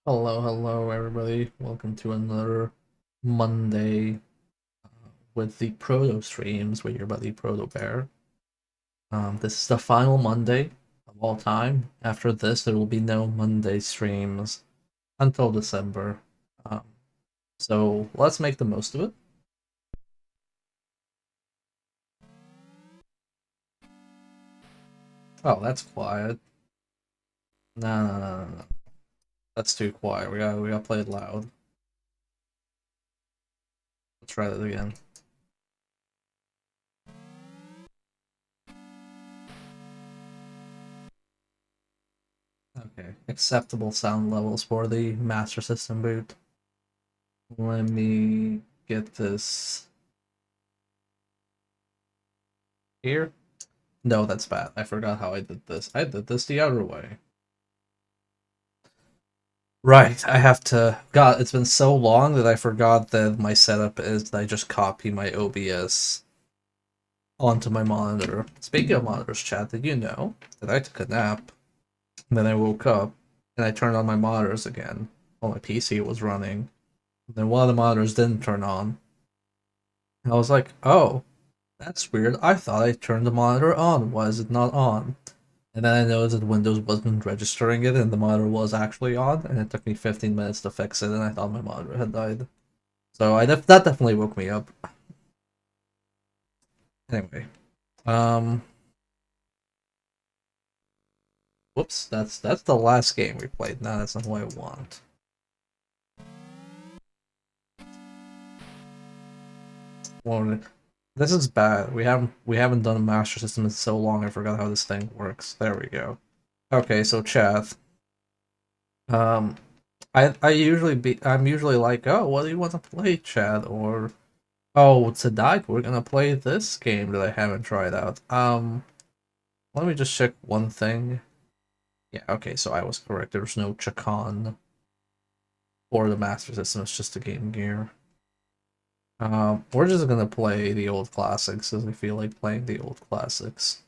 Hello, everybody. Welcome to another Monday with the Proto streams with your buddy Proto Bear. This is the final Monday of all time. After this, there will be no Monday streams until December. Um, so let's make the most of it. Oh, that's quiet. No. That's too quiet. We gotta play it loud. Let's try that again. Okay, acceptable sound levels for the Master System boot. Let me get this here. No, that's bad. I forgot how I did this. I did this the other way. Right, I have to... God, it's been so long that I forgot that my setup is that I just copy my OBS onto my monitor. Speaking of monitors, chat, did you know that I took a nap, and then I woke up, and I turned on my monitors again while my PC was running. And then one of the monitors didn't turn on. And I was like, oh, that's weird. I thought I turned the monitor on. Why is it not on? And then I noticed that Windows wasn't registering it and the monitor was actually on, and it took me 15 minutes to fix it, and I thought my monitor had died. So that definitely woke me up. Anyway. Whoops, that's the last game we played. No, that's not what I want. Well, this is bad. We haven't done a Master System in so long, I forgot how this thing works. There we go. Okay, so chat. I'm usually like, oh, what do you want to play, Chad? Or, oh, tonight we're gonna play this game that I haven't tried out. Let me just check one thing. Yeah, okay, so I was correct. There's no Chakan or the Master System. It's just a Game Gear. We're just gonna play the old classics as we feel like playing the old classics.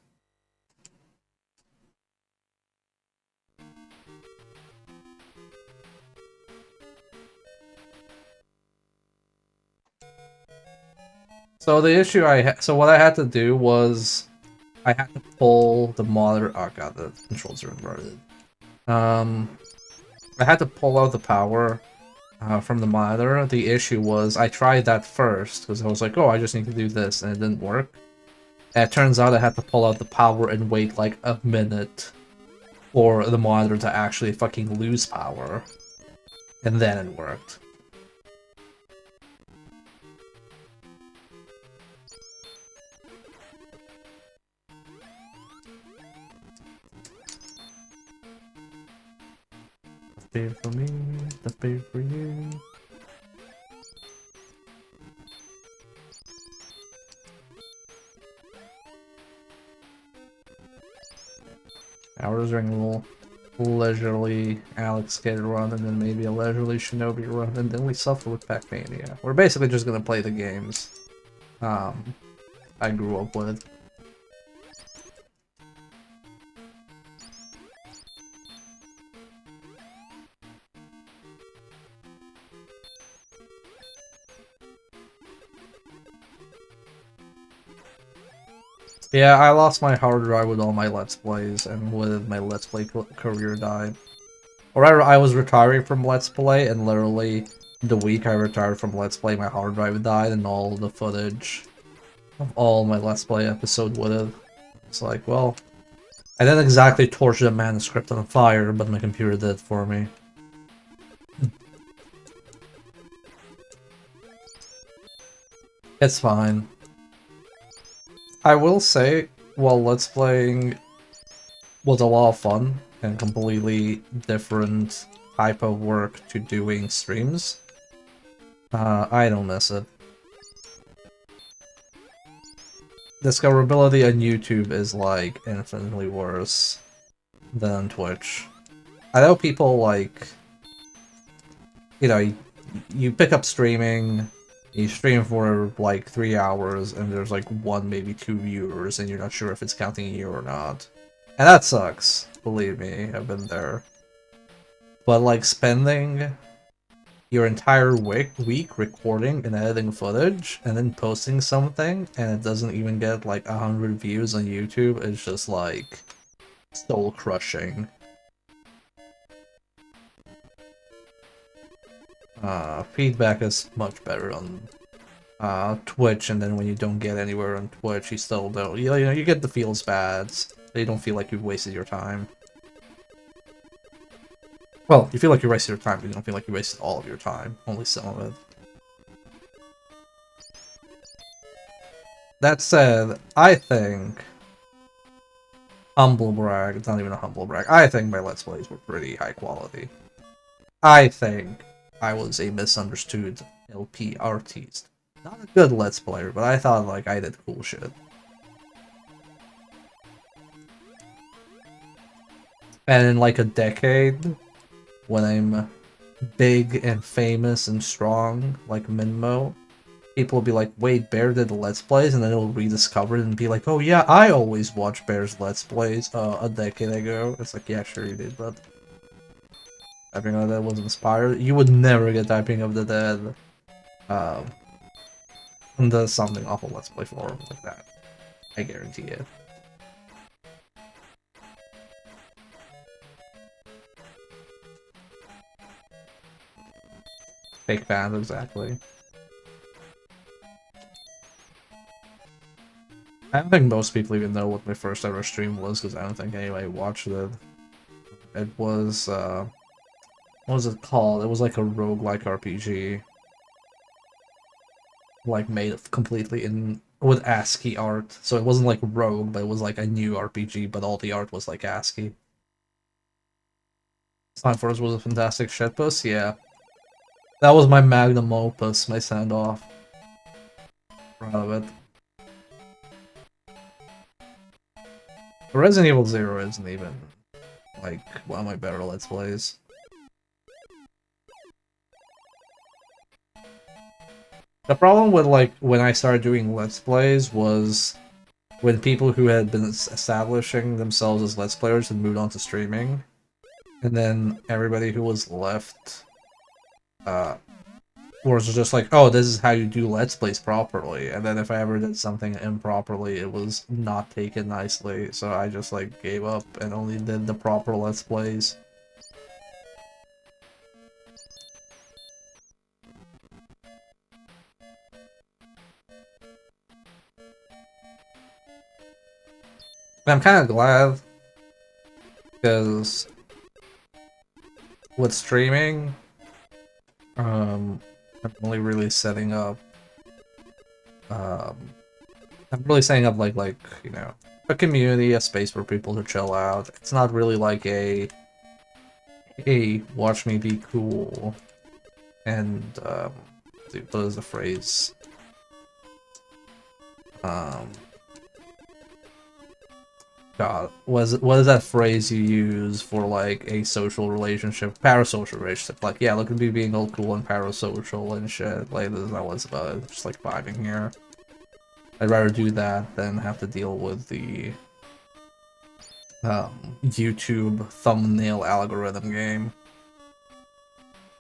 So the issue so what I had to do was I had to pull the monitor. Oh god, the controls are inverted. I had to pull out the power from the monitor. The issue was I tried that first because I was like, oh, I just need to do this, and it didn't work. And it turns out I had to pull out the power and wait like a minute for the monitor to actually fucking lose power, and then it worked. The beer for me, the beer for you. Hours during a little leisurely Alex Kidd run, and then maybe a leisurely Shinobi run, and then we suffer with Pac-Mania. We're basically just gonna play the games I grew up with. Yeah, I lost my hard drive with all my Let's Plays, and with my Let's Play career died. Or I was retiring from Let's Play, and literally the week I retired from Let's Play, my hard drive died, and all the footage of all my Let's Play episode would have. It's like, well, I didn't exactly torch the manuscript on fire, but my computer did it for me. It's fine. I will say, while Let's Playing was a lot of fun and completely different type of work to doing streams, I don't miss it. Discoverability on YouTube is like infinitely worse than Twitch. I know people like, you know, you pick up streaming, you stream for like 3 hours, and there's like one, maybe two viewers, and you're not sure if it's counting you or not. And that sucks, believe me, I've been there. But like spending your entire week recording and editing footage, and then posting something, and it doesn't even get like 100 views on YouTube, is just like soul crushing. Feedback is much better on Twitch, and then when you don't get anywhere on Twitch, you still don't. You know, you get the feels bad. You don't feel like you've wasted your time. Well, you feel like you wasted your time, but you don't feel like you wasted all of your time. Only some of it. That said, I think... Humble brag, it's not even a humble brag. I think my Let's Plays were pretty high quality. I think I was a misunderstood LP artist. Not a good Let's Player, but I thought like I did cool shit. And in like a decade, when I'm big and famous and strong, like Minmo, people will be like, wait, Bear did Let's Plays? And then it'll rediscover it and be like, oh yeah, I always watched Bear's Let's Plays a decade ago. It's like, yeah, sure you did, but Typing of the Dead was inspired. You would never get Typing of the Dead into something awful Let's Play forum like that. I guarantee it. Fake fans, exactly. I don't think most people even know what my first ever stream was, because I don't think anybody watched it. It was, what was it called? It was like a roguelike RPG. Like, made completely with ASCII art. So it wasn't like Rogue, but it was like a new RPG, but all the art was like ASCII. Time Force was a fantastic shitpost, yeah. That was my magnum opus, my send-off. Proud of it. Resident Evil 0 isn't even, like, one of my better Let's Plays. The problem with, like, when I started doing Let's Plays was when people who had been establishing themselves as Let's Players had moved on to streaming, and then everybody who was left, was just like, oh, this is how you do Let's Plays properly, and then if I ever did something improperly, it was not taken nicely, so I just, like, gave up and only did the proper Let's Plays. And I'm kind of glad, because with streaming, I'm only really setting up, like, you know, a community, a space for people to chill out. It's not really like a, hey, watch me be cool, and, dude, what is the phrase? God, what is that phrase you use for, like, a social relationship? Parasocial relationship. Like, yeah, look at me being all cool and parasocial and shit. Like, this is not what it's about. It's just, like, vibing here. I'd rather do that than have to deal with the YouTube thumbnail algorithm game.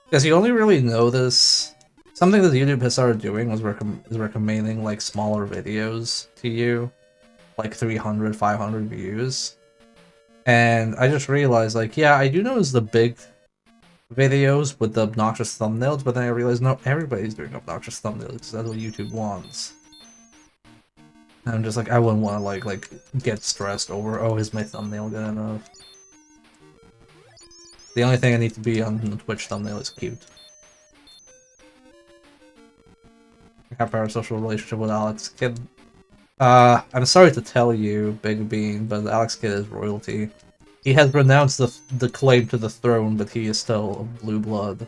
Because you only really notice... Something that YouTube has started doing was recommending, like, smaller videos to you. Like 300, 500 views. And I just realized, like, yeah, I do notice the big videos with the obnoxious thumbnails, but then I realized, no, everybody's doing obnoxious thumbnails, because that's what YouTube wants. And I'm just like, I wouldn't want to, like, get stressed over, oh, is my thumbnail good enough? The only thing I need to be on the Twitch thumbnail is cute. I have a parasocial relationship with Alex Kidd. I'm sorry to tell you, Big Bean, but Alex Kidd is royalty. He has renounced the claim to the throne, but he is still of blue blood.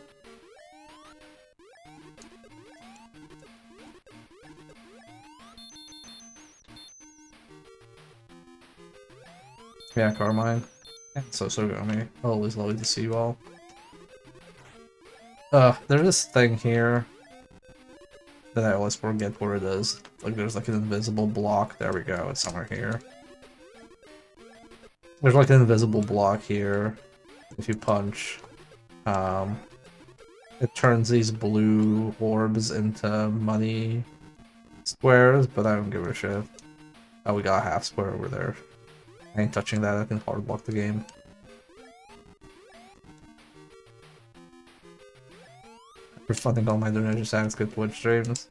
Yeah, Carmine. And so Sogami. Always lovely to see you all. There's this thing here that I always forget where it is. Like, there's like an invisible block. There we go, it's somewhere here. There's like an invisible block here. If you punch, it turns these blue orbs into money squares, but I don't give a shit. Oh, we got a half square over there. I ain't touching that, I can hard block the game. For funding all my donations and good Twitch streams.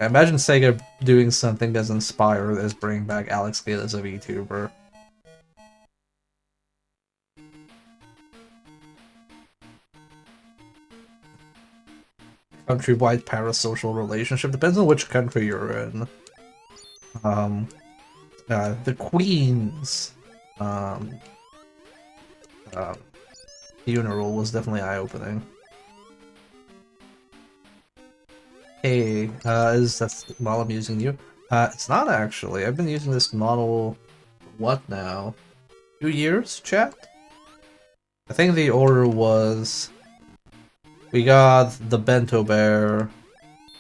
I imagine Sega doing something as inspired as bringing back Alex Kidd as a VTuber. Countrywide parasocial relationship. Depends on which country you're in. The Queen's funeral was definitely eye-opening. Hey, is that the model I'm using you? It's not actually. I've been using this model, what now? 2 years, chat? I think the order was... We got the Bento Bear,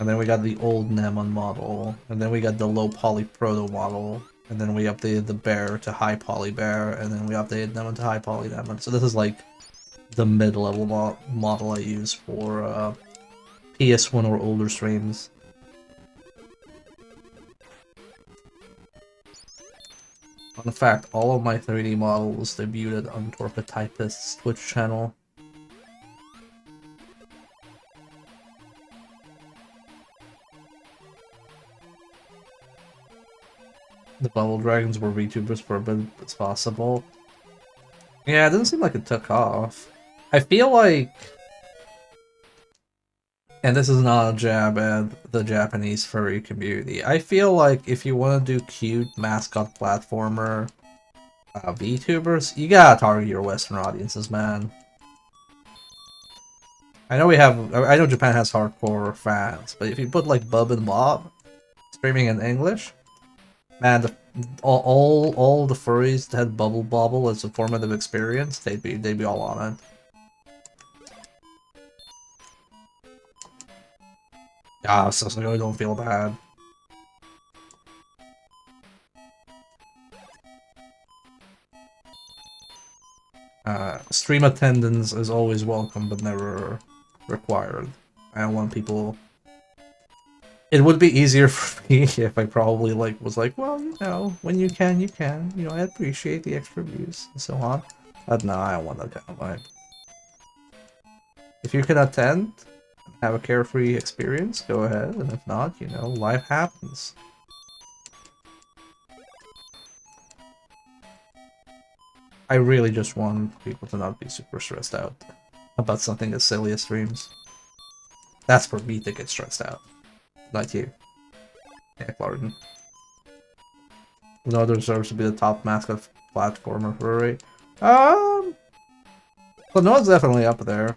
and then we got the old Nemon model, and then we got the low poly proto model, and then we updated the bear to high poly bear, and then we updated Nemon to high poly Nemon. So this is like the mid-level model I use for PS1 or older streams. Fun fact, all of my 3D models debuted on Torpatypist's Twitch channel. The Bubble Dragons were VTubers for a bit as possible. Yeah, it doesn't seem like it took off. I feel like... And this is not a jab at the Japanese furry community. I feel like if you want to do cute mascot platformer VTubers, you gotta target your Western audiences, man. I know Japan has hardcore fans, but if you put like Bub and Bob streaming in English, man, all the furries that had Bubble Bobble as a formative experience, they'd be all on it. Ah, so I really don't feel bad. Stream attendance is always welcome, but never required. I don't want people... It would be easier for me if I probably was like, well, you know, when you can, you can. You know, I appreciate the extra views and so on. But no, I don't want that kind of vibe. If you can attend, have a carefree experience, go ahead, and if not, you know, life happens. I really just want people to not be super stressed out about something as silly as streams. That's for me to get stressed out, not you. Yeah, Clarton. No, deserves to be the top mascot platformer furry. But no, it's definitely up there.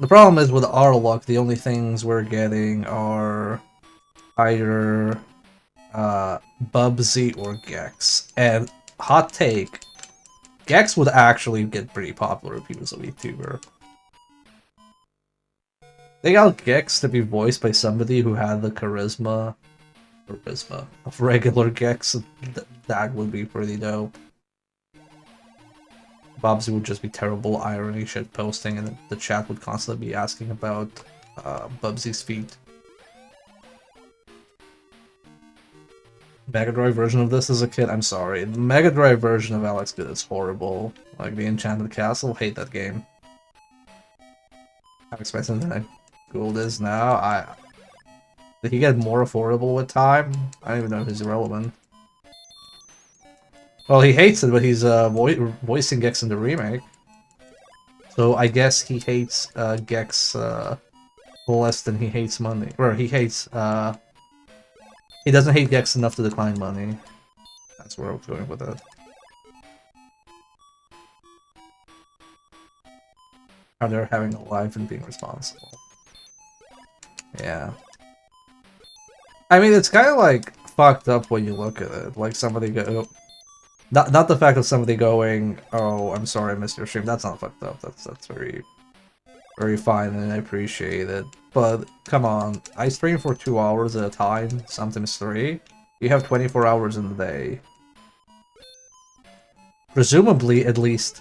The problem is with our luck, the only things we're getting are either Bubsy or Gex. And hot take, Gex would actually get pretty popular if he was a VTuber. They got Gex to be voiced by somebody who had the charisma of regular Gex. That would be pretty dope. Bobsy would just be terrible irony shit posting, and the chat would constantly be asking about Bubsy's feet. Mega Drive version of this as a kid? I'm sorry. The Mega Drive version of Alex Kidd is horrible. Like the Enchanted Castle, hate that game. How expensive that gold is now? Did he get more affordable with time? I don't even know if he's irrelevant. Well, he hates it, but he's voicing Gex in the remake. So I guess he hates Gex less than he hates money. Or he hates... he doesn't hate Gex enough to decline money. That's where I was going with it. How they're having a life and being responsible. Yeah. I mean, it's kind of like fucked up when you look at it. Like somebody go... Not the fact of somebody going, "Oh, I'm sorry, I missed your stream." That's not fucked up. That's very very fine, and I appreciate it. But come on, I stream for 2 hours at a time, sometimes three. You have 24 hours in the day. Presumably, at least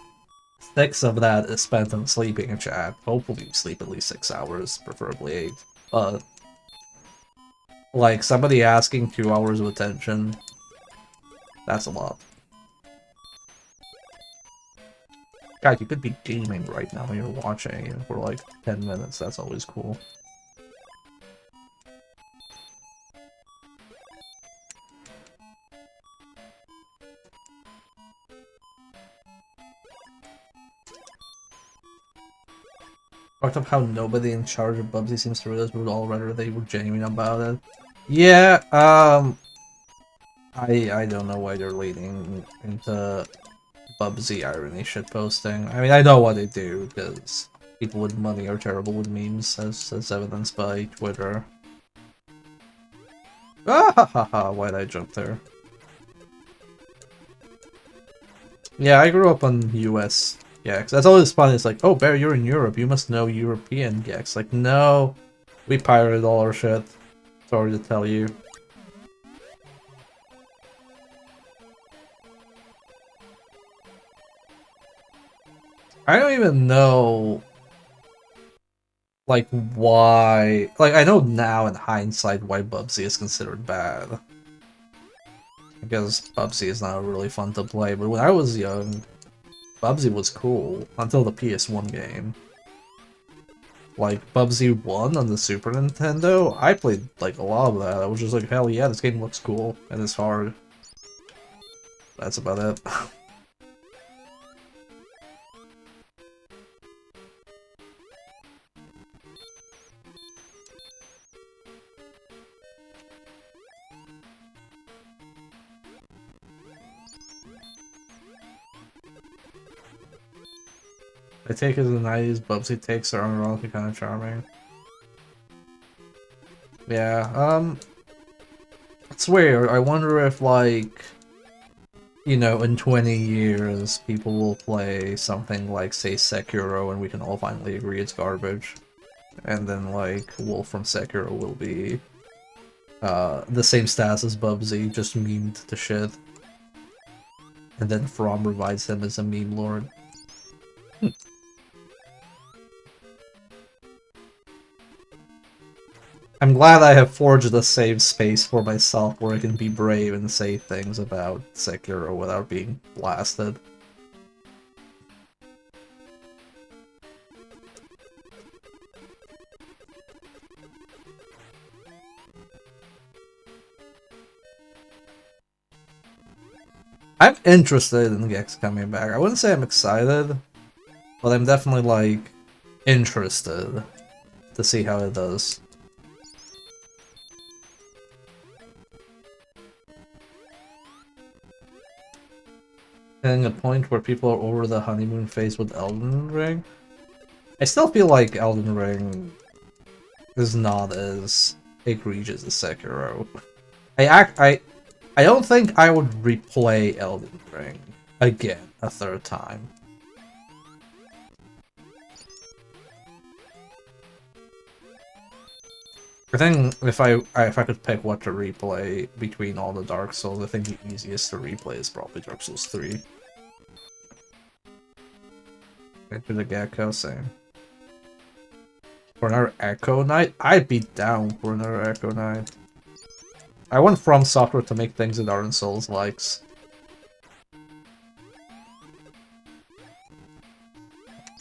6 of that is spent on sleeping in chat. Hopefully, you sleep at least 6 hours, preferably 8. But like somebody asking 2 hours of attention, that's a lot. God, you could be gaming right now when you're watching it for like 10 minutes. That's always cool. Talked about how nobody in charge of Bubsy seems to realize we would all rather they were genuine about it. Yeah, I don't know why they're leading into Bubsy irony shitposting. I mean, I know what they do, because people with money are terrible with memes, as evidenced by Twitter. Ah ha ha ha, why'd I jump there? Yeah, I grew up on US Gex. That's always fun. It's like, oh, Bear, you're in Europe. You must know European Gex. Like, no, we pirated all our shit. Sorry to tell you. I don't even know, like, why... Like, I know now in hindsight why Bubsy is considered bad. Because Bubsy is not really fun to play, but when I was young, Bubsy was cool. Until the PS1 game. Like, Bubsy 1 on the Super Nintendo, I played, like, a lot of that. I was just like, hell yeah, this game looks cool, and it's hard. That's about it. I take it in the 90s, Bubsy takes are unironically kind of charming. Yeah, it's weird. I wonder if, like, you know, in 20 years, people will play something like, say, Sekiro, and we can all finally agree it's garbage. And then, like, Wolf from Sekiro will be the same stats as Bubsy, just memed to shit. And then From revives him as a meme lord. I'm glad I have forged a safe space for myself where I can be brave and say things about Sekiro without being blasted. I'm interested in Gex coming back. I wouldn't say I'm excited, but I'm definitely, like, interested to see how it does. Hitting a point where people are over the honeymoon phase with Elden Ring. I still feel like Elden Ring is not as egregious as Sekiro. I don't think I would replay Elden Ring again a third time. I think if I could pick what to replay between all the Dark Souls, I think the easiest to replay is probably Dark Souls 3. Into the Gecko, same. For another Echo Knight? I'd be down for another Echo Knight. I want From Software to make things that aren't Souls likes.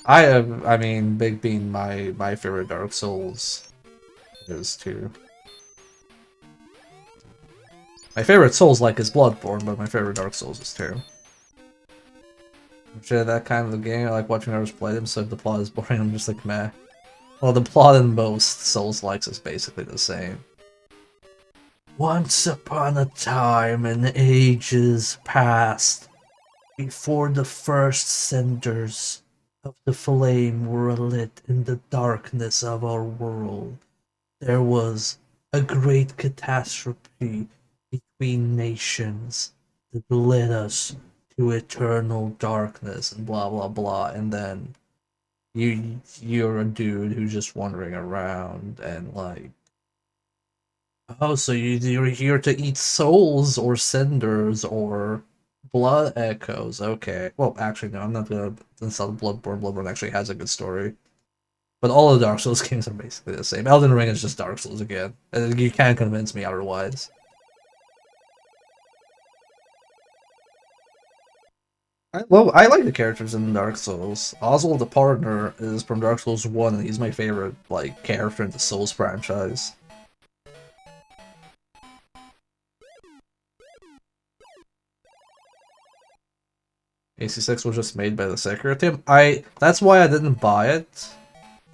I mean, Big Bean, my favorite Dark Souls is too. My favorite Souls-like is Bloodborne, but my favorite Dark Souls is 2. Shit, that kind of a game, I like watching others play them, so if the plot is boring, I'm just like, meh. Well, the plot in most Souls-likes is basically the same. Once upon a time, in ages past, before the first cinders of the flame were lit in the darkness of our world, there was a great catastrophe between nations that led us to eternal darkness and blah blah blah, and then you're a dude who's just wandering around and like, oh, so you're here to eat souls or cinders or blood echoes. Okay. Well, actually, no, I'm not gonna install Bloodborne. Bloodborne actually has a good story. But all the Dark Souls games are basically the same. Elden Ring is just Dark Souls again. And you can't convince me otherwise. I like the characters in Dark Souls. Oswald the Partner is from Dark Souls 1, and he's my favorite like character in the Souls franchise. AC6 was just made by the Sekiro team. That's why I didn't buy it.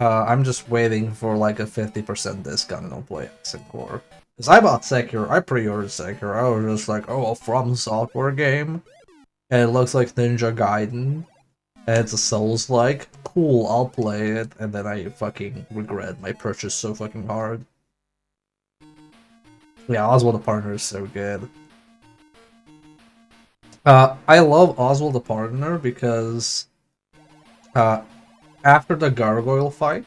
I'm just waiting for like a 50% discount and I'll play Ascent Core. Because I bought Sekiro, I pre-ordered Sekiro, I was just like, oh, a From Software game? And it looks like Ninja Gaiden. And it's a Souls-like. Cool, I'll play it. And then I fucking regret my purchase so fucking hard. Yeah, Oswald the Partner is so good. I love Oswald the Partner because after the gargoyle fight,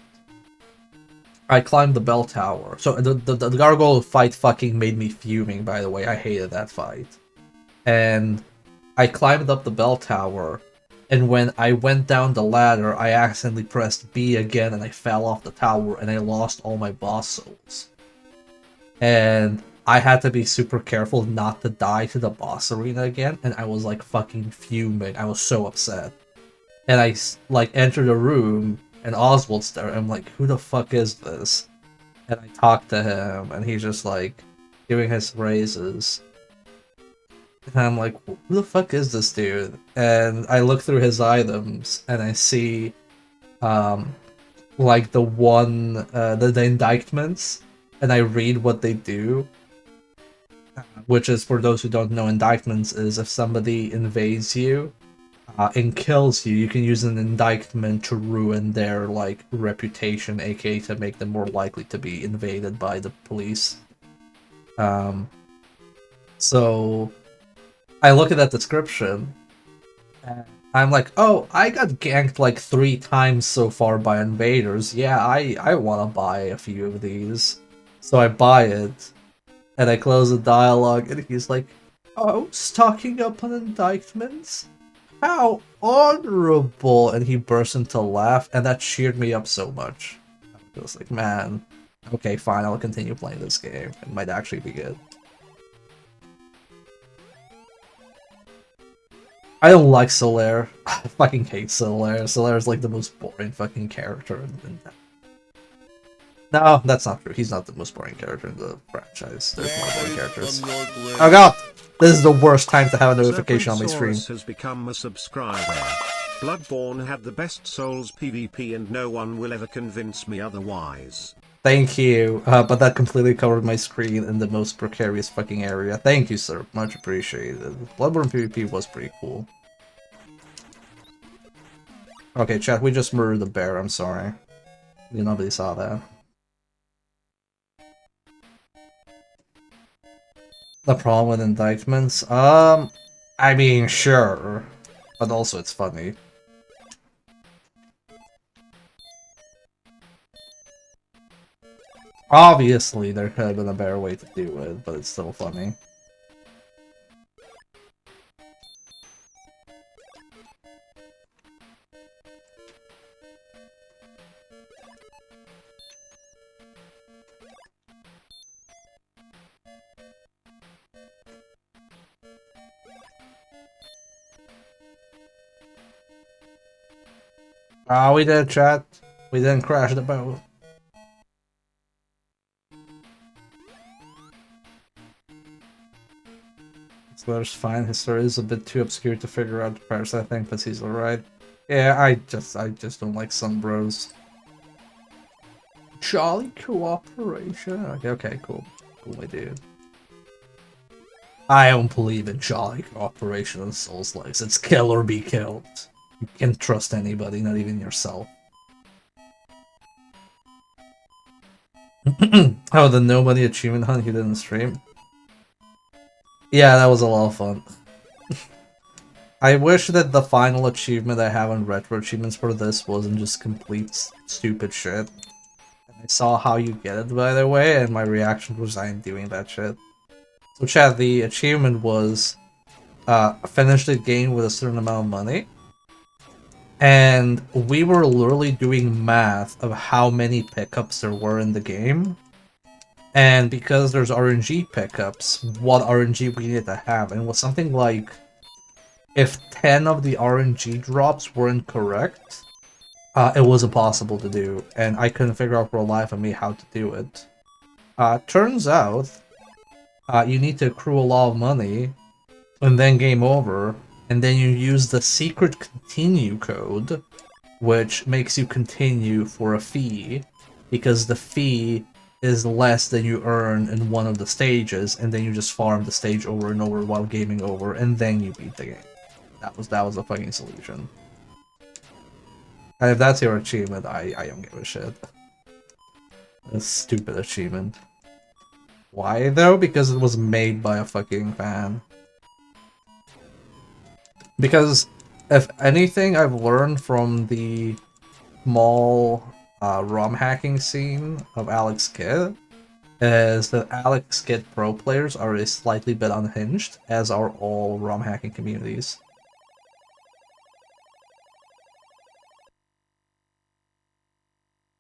I climbed the bell tower. So the gargoyle fight fucking made me fuming, by the way. I hated that fight. And I climbed up the bell tower, and when I went down the ladder, I accidentally pressed B again and I fell off the tower and I lost all my boss souls. And I had to be super careful not to die to the boss arena again, and I was like fucking fuming. I was so upset. And I like entered a room, and Oswald's there. I'm like, who the fuck is this? And I talked to him, and he's just like doing his raises. And I'm like, who the fuck is this dude? And I look through his items, and I see, like the indictments, and I read what they do. Which is, for those who don't know, indictments is if somebody invades you and kills you, you can use an indictment to ruin their like reputation, aka to make them more likely to be invaded by the police. So I look at that description, and I'm like, oh, I got ganked like 3 times so far by invaders. Yeah, I want to buy a few of these. So I buy it, and I close the dialogue, and he's like, oh, stocking up on indictments? How honorable! And he burst into a laugh, and that cheered me up so much. I was like, man, okay, fine, I'll continue playing this game. It might actually be good. I don't like Solaire. I fucking hate Solaire. Solaire is like the most boring fucking character in No, that's not true. He's not the most boring character in the franchise. There's more boring characters. Oh god! This is the worst time to have a notification on my screen. Has become a subscriber. Bloodborne had the best Souls PvP and no one will ever convince me otherwise. Thank you, but that completely covered my screen in the most precarious fucking area. Thank you, sir. Much appreciated. Bloodborne PvP was pretty cool. Okay, chat, we just murdered the bear, I'm sorry. Nobody saw that. The problem with indictments? I mean, sure. But also it's funny. Obviously, there could have been a better way to do it, but it's still funny. Ah, we did, chat. We didn't crash the boat. Slater's fine. His story is a bit too obscure to figure out the parts, I think, but he's alright. Yeah, I just don't like some bros. Jolly cooperation. Okay, cool. Cool, my dude. I don't believe in jolly cooperation in Souls-likes. It's kill or be killed. You can't trust anybody, not even yourself. Oh, the nobody achievement hunt you didn't stream? Yeah, that was a lot of fun. I wish that the final achievement I have on retro achievements for this wasn't just complete stupid shit. I saw how you get it, by the way, and my reaction was I ain't doing that shit. So chat, the achievement was finish the game with a certain amount of money. And we were literally doing math of how many pickups there were in the game. And because there's RNG pickups, what RNG we needed to have. And it was something like, if 10 of the RNG drops weren't correct, it was impossible to do. And I couldn't figure out for the life of me how to do it. Turns out, you need to accrue a lot of money, and then game over, and then you use the secret continue code, which makes you continue for a fee, because the fee is less than you earn in one of the stages, and then you just farm the stage over and over while gaming over, and then you beat the game. That was a fucking solution. And if that's your achievement, I don't give a shit. A stupid achievement. Why though? Because it was made by a fucking fan. Because if anything I've learned from the small ROM hacking scene of Alex Kidd is that Alex Kidd pro players are a slightly bit unhinged, as are all ROM hacking communities.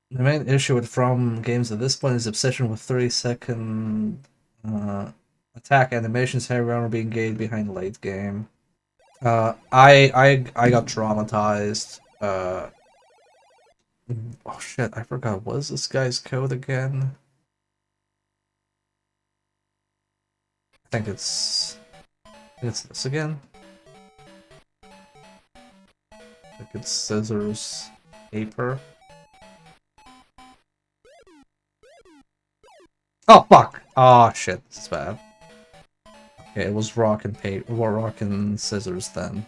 The main issue with From games at this point is obsession with 30-second attack animations, heavy armor being gained behind late game. I got traumatized. Oh shit, I forgot. What is this guy's code again? I think it's this again. I think it's scissors, paper. Oh fuck! Oh shit, this is bad. Okay, it was rock and paper, rock and scissors then.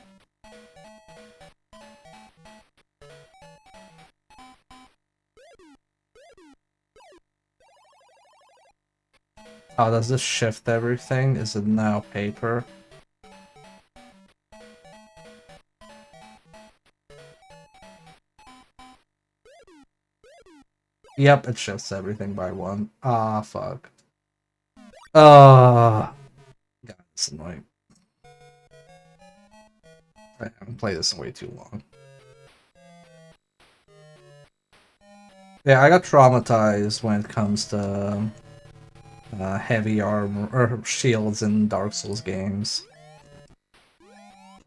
Oh, does this shift everything? Is it now paper? Yep, it shifts everything by one. Ah, fuck. God, it's annoying. I haven't played this in way too long. Yeah, I got traumatized when it comes to heavy armor or shields in Dark Souls games.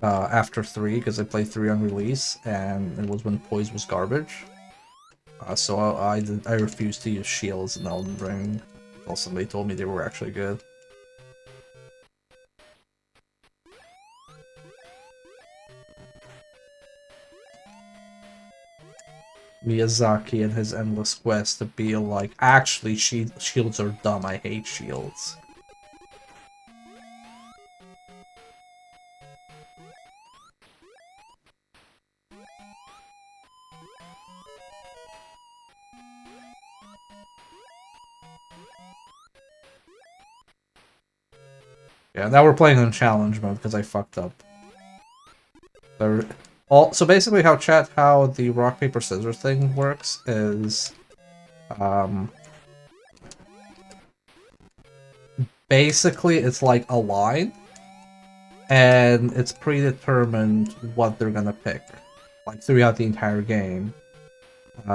After 3, because I played 3 on release, and it was when poise was garbage. So I refused to use shields in Elden Ring until somebody told me they were actually good. Miyazaki and his endless quest to be like, actually, shields are dumb, I hate shields. Yeah, now we're playing on challenge mode because I fucked up. So basically how the rock, paper, scissors thing works is... basically it's like a line, and it's predetermined what they're gonna pick, like throughout the entire game.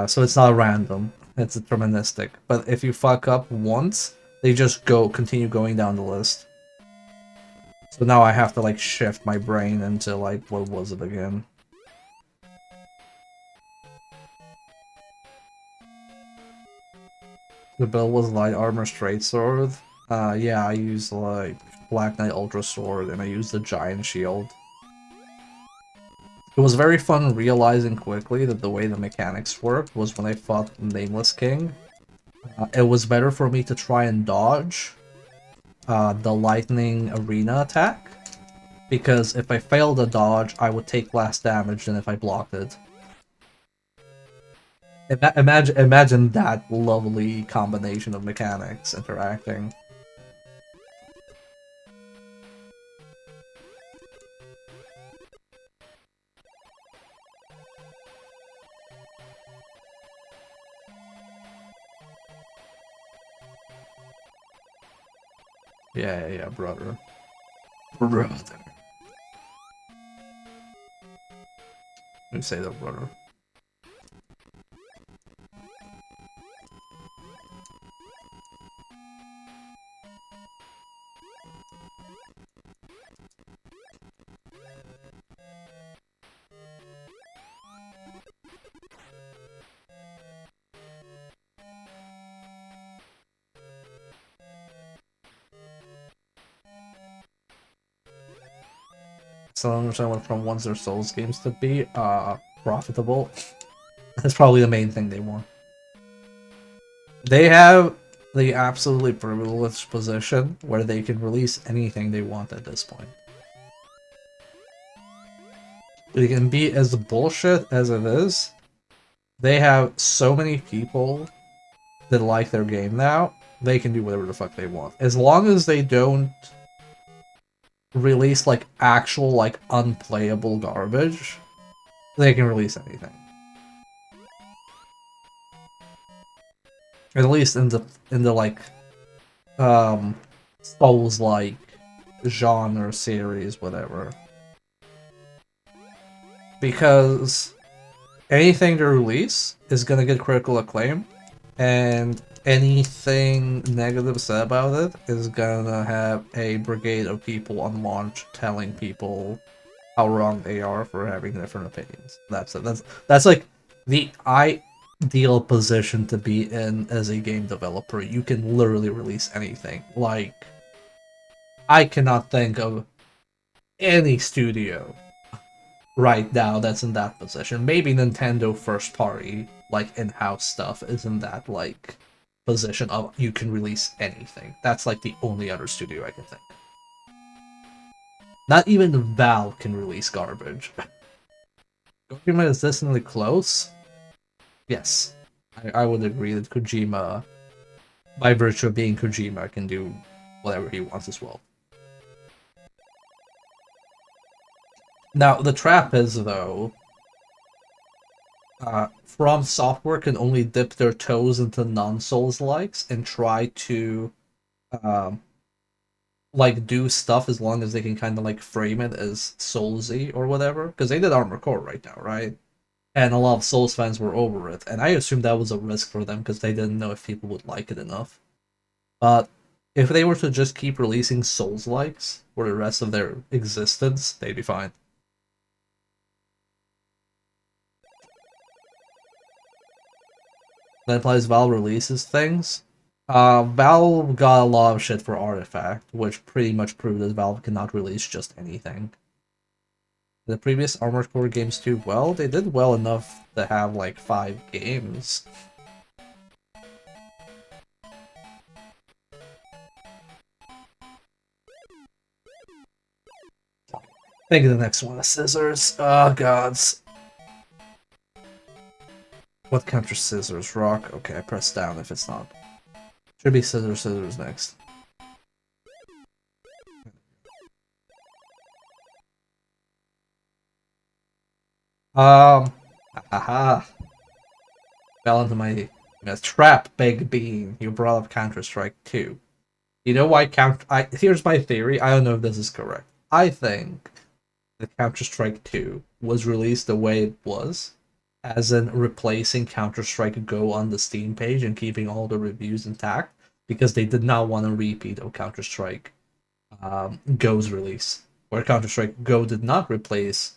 So it's not random, it's deterministic. But if you fuck up once, they just continue going down the list. So now I have to like shift my brain into like, what was it again? The build was light armor straight sword. Yeah, I used like Black Knight Ultra Sword and I used the giant shield. It was very fun realizing quickly that the way the mechanics worked was when I fought Nameless King. It was better for me to try and dodge the lightning arena attack, because if I failed a dodge, I would take less damage than if I blocked it. Imagine that lovely combination of mechanics interacting. Yeah, brother. Brother. Let me say that, brother. So I don't understand what from wants their Souls games to be profitable. That's probably the main thing they want. They have the absolutely privileged position where they can release anything they want at this point. They can be as bullshit as it is. They have so many people that like their game now, they can do whatever the fuck they want. As long as they don't release like actual like unplayable garbage, they can release anything. At least in the like Souls like genre series, whatever. Because anything they release is gonna get critical acclaim, and anything negative said about it is gonna have a brigade of people on launch telling people how wrong they are for having different opinions. That's it. That's like the ideal position to be in as a game developer. You can literally release anything. Like, I cannot think of any studio right now that's in that position. Maybe Nintendo first party, like in-house stuff, is in that like position of you can release anything. That's like the only other studio I can think. Not even Valve can release garbage. Kojima is distantly close. Yes, I would agree that Kojima, by virtue of being Kojima, can do whatever he wants as well. Now, the trap is, though, From Software can only dip their toes into non-Souls-likes and try to, like, do stuff as long as they can kind of, like, frame it as Soulsy or whatever. Because they did Armored Core right now, right? And a lot of Souls fans were over it, and I assumed that was a risk for them because they didn't know if people would like it enough. But if they were to just keep releasing Souls-likes for the rest of their existence, they'd be fine. That implies Valve releases things. Valve got a lot of shit for Artifact, which pretty much proved that Valve cannot release just anything. The previous Armored Core games do well. They did well enough to have like 5 games. I think the next one is Scissors. Oh gods. What counters Scissors? Rock? Okay, I press down if it's not. Should be Scissors next. Aha. Fell into my trap, Big Bean. You brought up Counter-Strike 2. You know why here's my theory. I don't know if this is correct. I think that Counter-Strike 2 was released the way it was, as in replacing Counter-Strike Go on the Steam page and keeping all the reviews intact, because they did not want a repeat of Counter-Strike Go's release, where Counter-Strike Go did not replace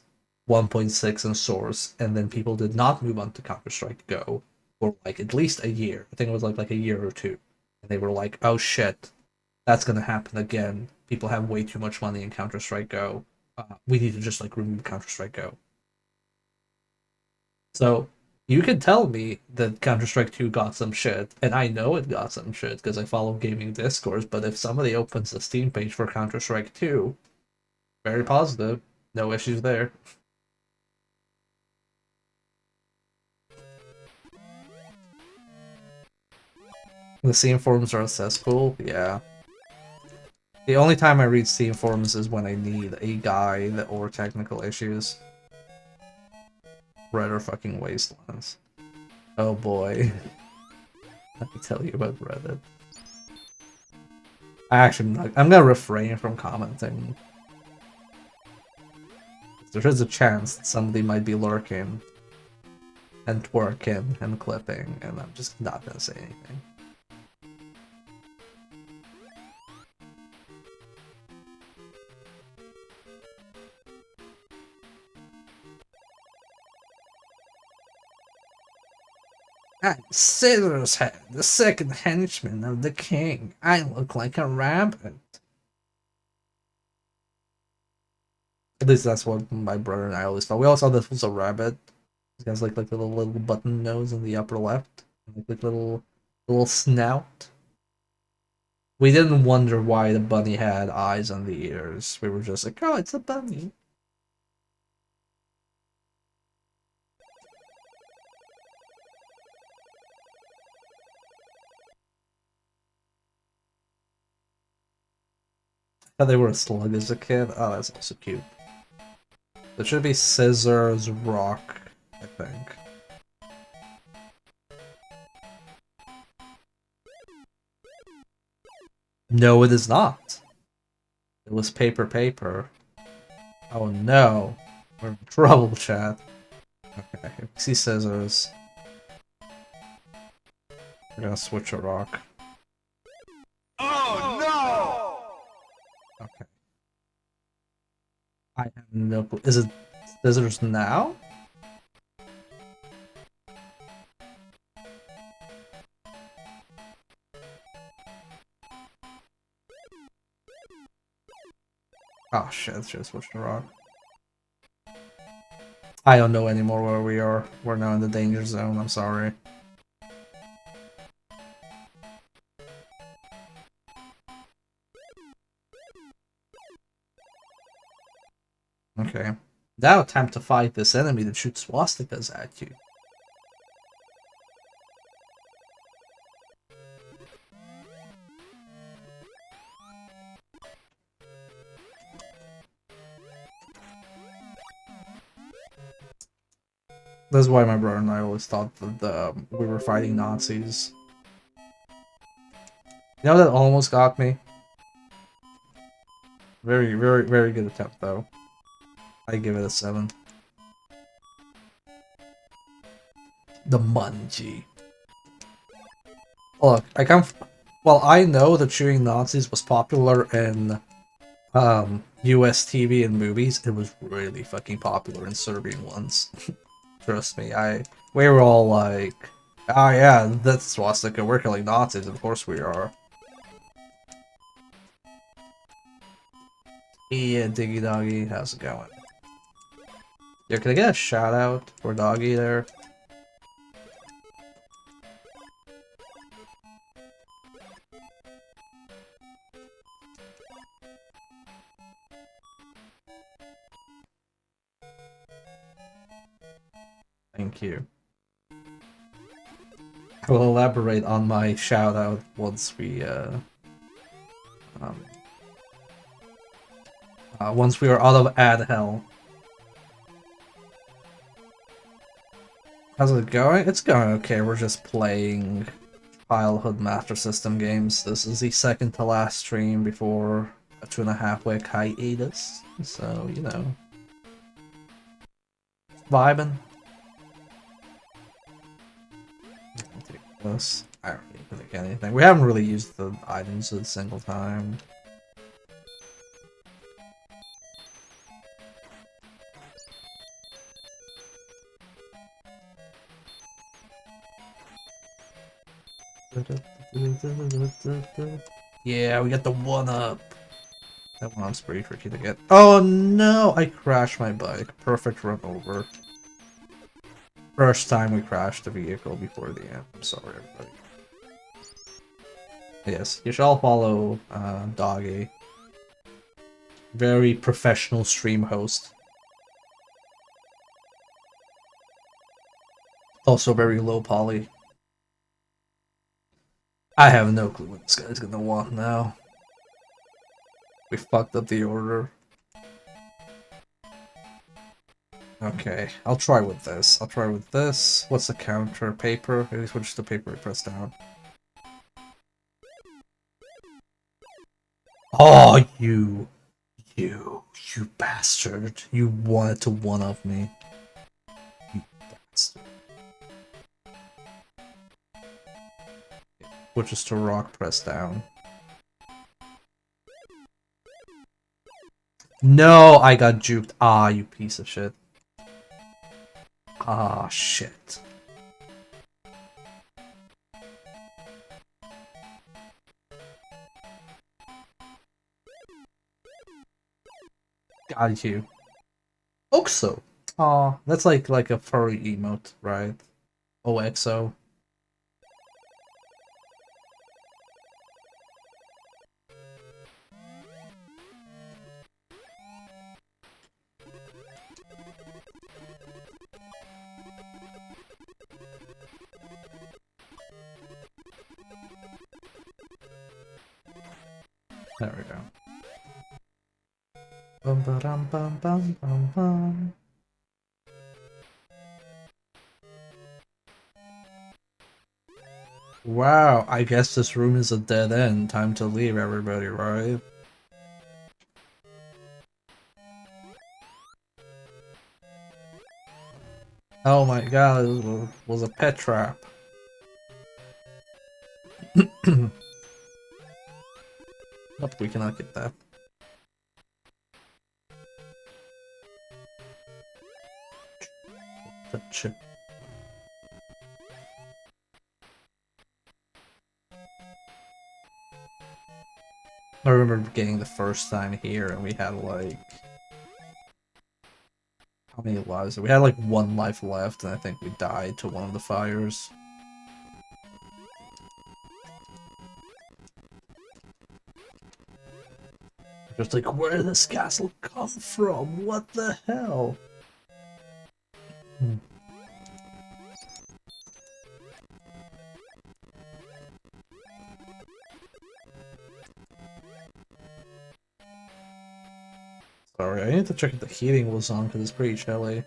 1.6 and Source, and then people did not move on to Counter-Strike Go for like at least a year. I think it was like a year or two. And they were like, oh shit, that's gonna happen again. People have way too much money in Counter-Strike Go. We need to just like remove Counter-Strike Go. So you can tell me that Counter-Strike 2 got some shit, and I know it got some shit because I follow gaming discourse, but if somebody opens the Steam page for Counter-Strike 2, very positive, no issues there. The Steam forums are a cesspool, yeah. The only time I read Steam forums is when I need a guide or technical issues. Reddit fucking wastelands. Oh boy. Let me tell you about Reddit. I'm gonna refrain from commenting. There is a chance that somebody might be lurking and twerking and clipping, and I'm just not gonna say anything. I'm Scissors Head, the second henchman of the king. I look like a rabbit. At least that's what my brother and I always thought. We always thought this was a rabbit. It has like the little button nose in the upper left, like little snout. We didn't wonder why the bunny had eyes on the ears. We were just like, oh, it's a bunny. I thought they were a slug as a kid. Oh, that's also cute. There should be scissors, rock, I think. No, it is not. It was paper. Oh no. We're in trouble, chat. Okay, if we see scissors. We're gonna switch a rock. Oh no! Okay. I have no clue. Is it scissors now? Oh shit, just switched the rock. I don't know anymore where we are. We're now in the danger zone, I'm sorry. Okay. Now time to fight this enemy that shoots swastikas at you. That's why my brother and I always thought that we were fighting Nazis. You know, that almost got me. Very good attempt, though. I give it a 7. The Mungie. Look, well, I know that shooting Nazis was popular in US TV and movies. It was really fucking popular in Serbian ones. Trust me, we were all like, oh yeah, that's swastika, we're killing Nazis, of course we are. Yeah, Diggy Doggy, how's it going? Yeah, can I get a shout out for Doggy there? Thank you. I will elaborate on my shout out once we once we are out of ad hell. How's it going? It's going okay. We're just playing childhood Master System games. This is the second to last stream before a 2.5 week hiatus. So, you know. Vibing. Take this. I don't need to pick anything. We haven't really used the items a single time. Yeah, we got the 1-up. That 1-up's pretty tricky to get. Oh no! I crashed my bike. Perfect run over. First time we crashed the vehicle before the end. I'm sorry, everybody. Yes, you shall follow Doggy. Very professional stream host. Also very low poly. I have no clue what this guy's gonna want now. We fucked up the order. Okay, I'll try with this. What's the counter? Paper? Maybe switch to paper and press down. Oh, you bastard. You wanted to one-up me. You bastard. Which is to rock press down. No, I got juked. Ah, you piece of shit. Ah, shit. Got you. Oxo. Aw, that's like a furry emote, right? OXO. There we go. Bum ba dum bum bum bum bum. Wow, I guess this room is a dead end. Time to leave, everybody, right? Oh my god, this was a pet trap. Nope, we cannot get that. The chip. I remember getting the first time here and we had like... How many lives? We had like 1 life left and I think we died to one of the fires. Just like, where did this castle come from? What the hell? Sorry, I need to check if the heating was on because it's pretty chilly.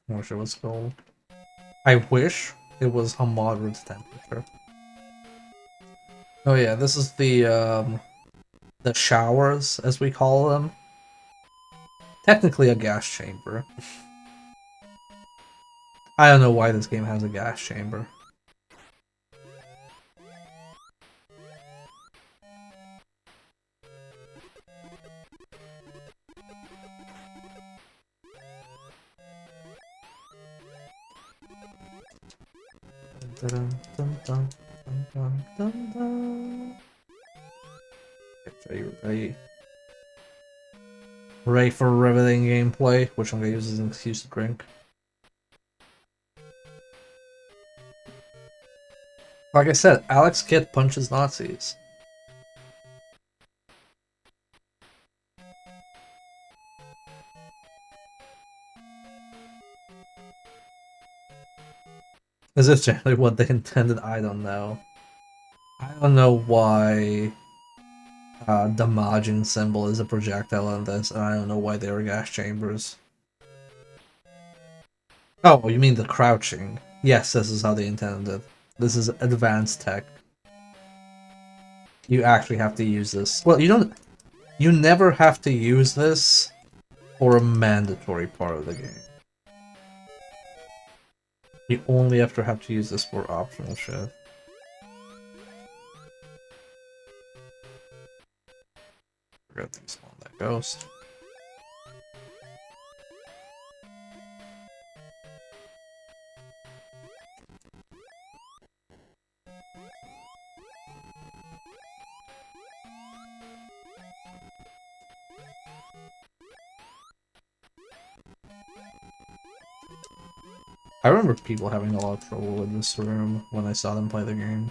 I wish it was cold. I wish it was a moderate temperature. Oh yeah, this is the showers, as we call them. Technically a gas chamber. I don't know why this game has a gas chamber. Dun, dun, dun, dun, dun, dun, dun. Okay, ready? Ready for riveting gameplay, which I'm gonna use as an excuse to drink. Like I said, Alex Kidd punches Nazis. Is this generally what they intended? I don't know. I don't know why the Majin symbol is a projectile in this, and I don't know why they were gas chambers. Oh, you mean the crouching? Yes, this is how they intended it. This is advanced tech. You actually have to use this. Well, you don't... You never have to use this for a mandatory part of the game. You only have to use this for optional shit. Forgot to spawn that ghost. I remember people having a lot of trouble with this room when I saw them play the game.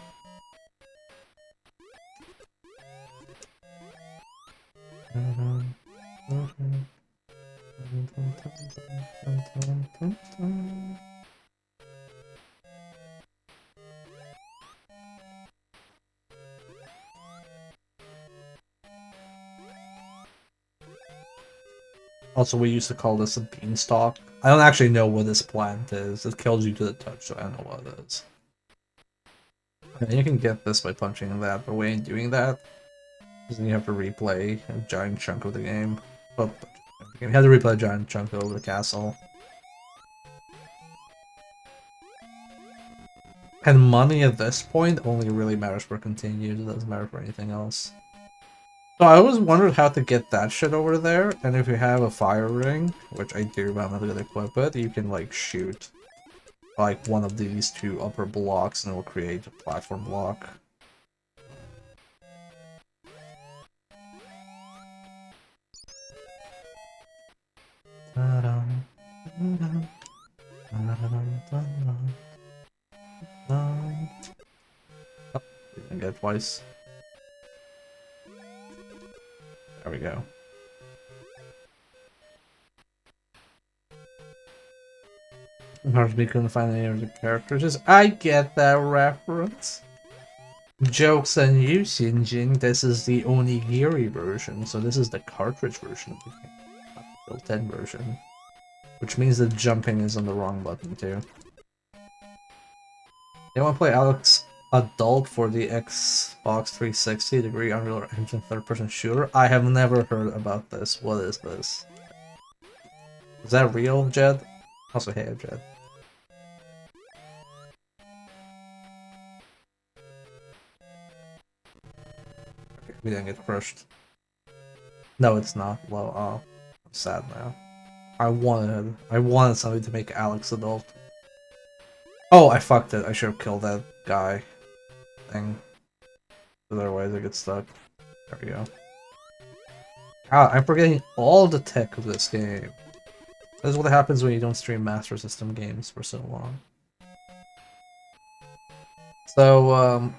Also, we used to call this a beanstalk. I don't actually know what this plant is. It kills you to the touch, so I don't know what it is. And you can get this by punching that, but we ain't doing that. Because then you have to replay a giant chunk of the game. Oh, you have to replay a giant chunk of the castle. And money at this point only really matters for continues, it doesn't matter for anything else. So I always wondered how to get that shit over there, and if you have a fire ring, which I do but I'm not gonna equip it, you can like shoot like one of these two upper blocks and it will create a platform block. Oh, didn't get it twice. There we go. Hardly couldn't find any of the characters. I get that reference. Jokes on you, Shinjin. This is the onigiri version, so this is the cartridge version of the game, not the built-in version. Which means that jumping is on the wrong button too. You want to play Alex Adult for the Xbox 360 degree Unreal Engine third-person shooter? I have never heard about this. What is this? Is that real, Jed? Also, hey, Jed. Okay, we didn't get crushed. No, it's not. Well, oh, I'm sad now. I wanted somebody to make Alex Adult. Oh, I fucked it. I should have killed that guy thing. Otherwise, I get stuck. There we go. God, I'm forgetting all the tech of this game. This is what happens when you don't stream Master System games for so long. So,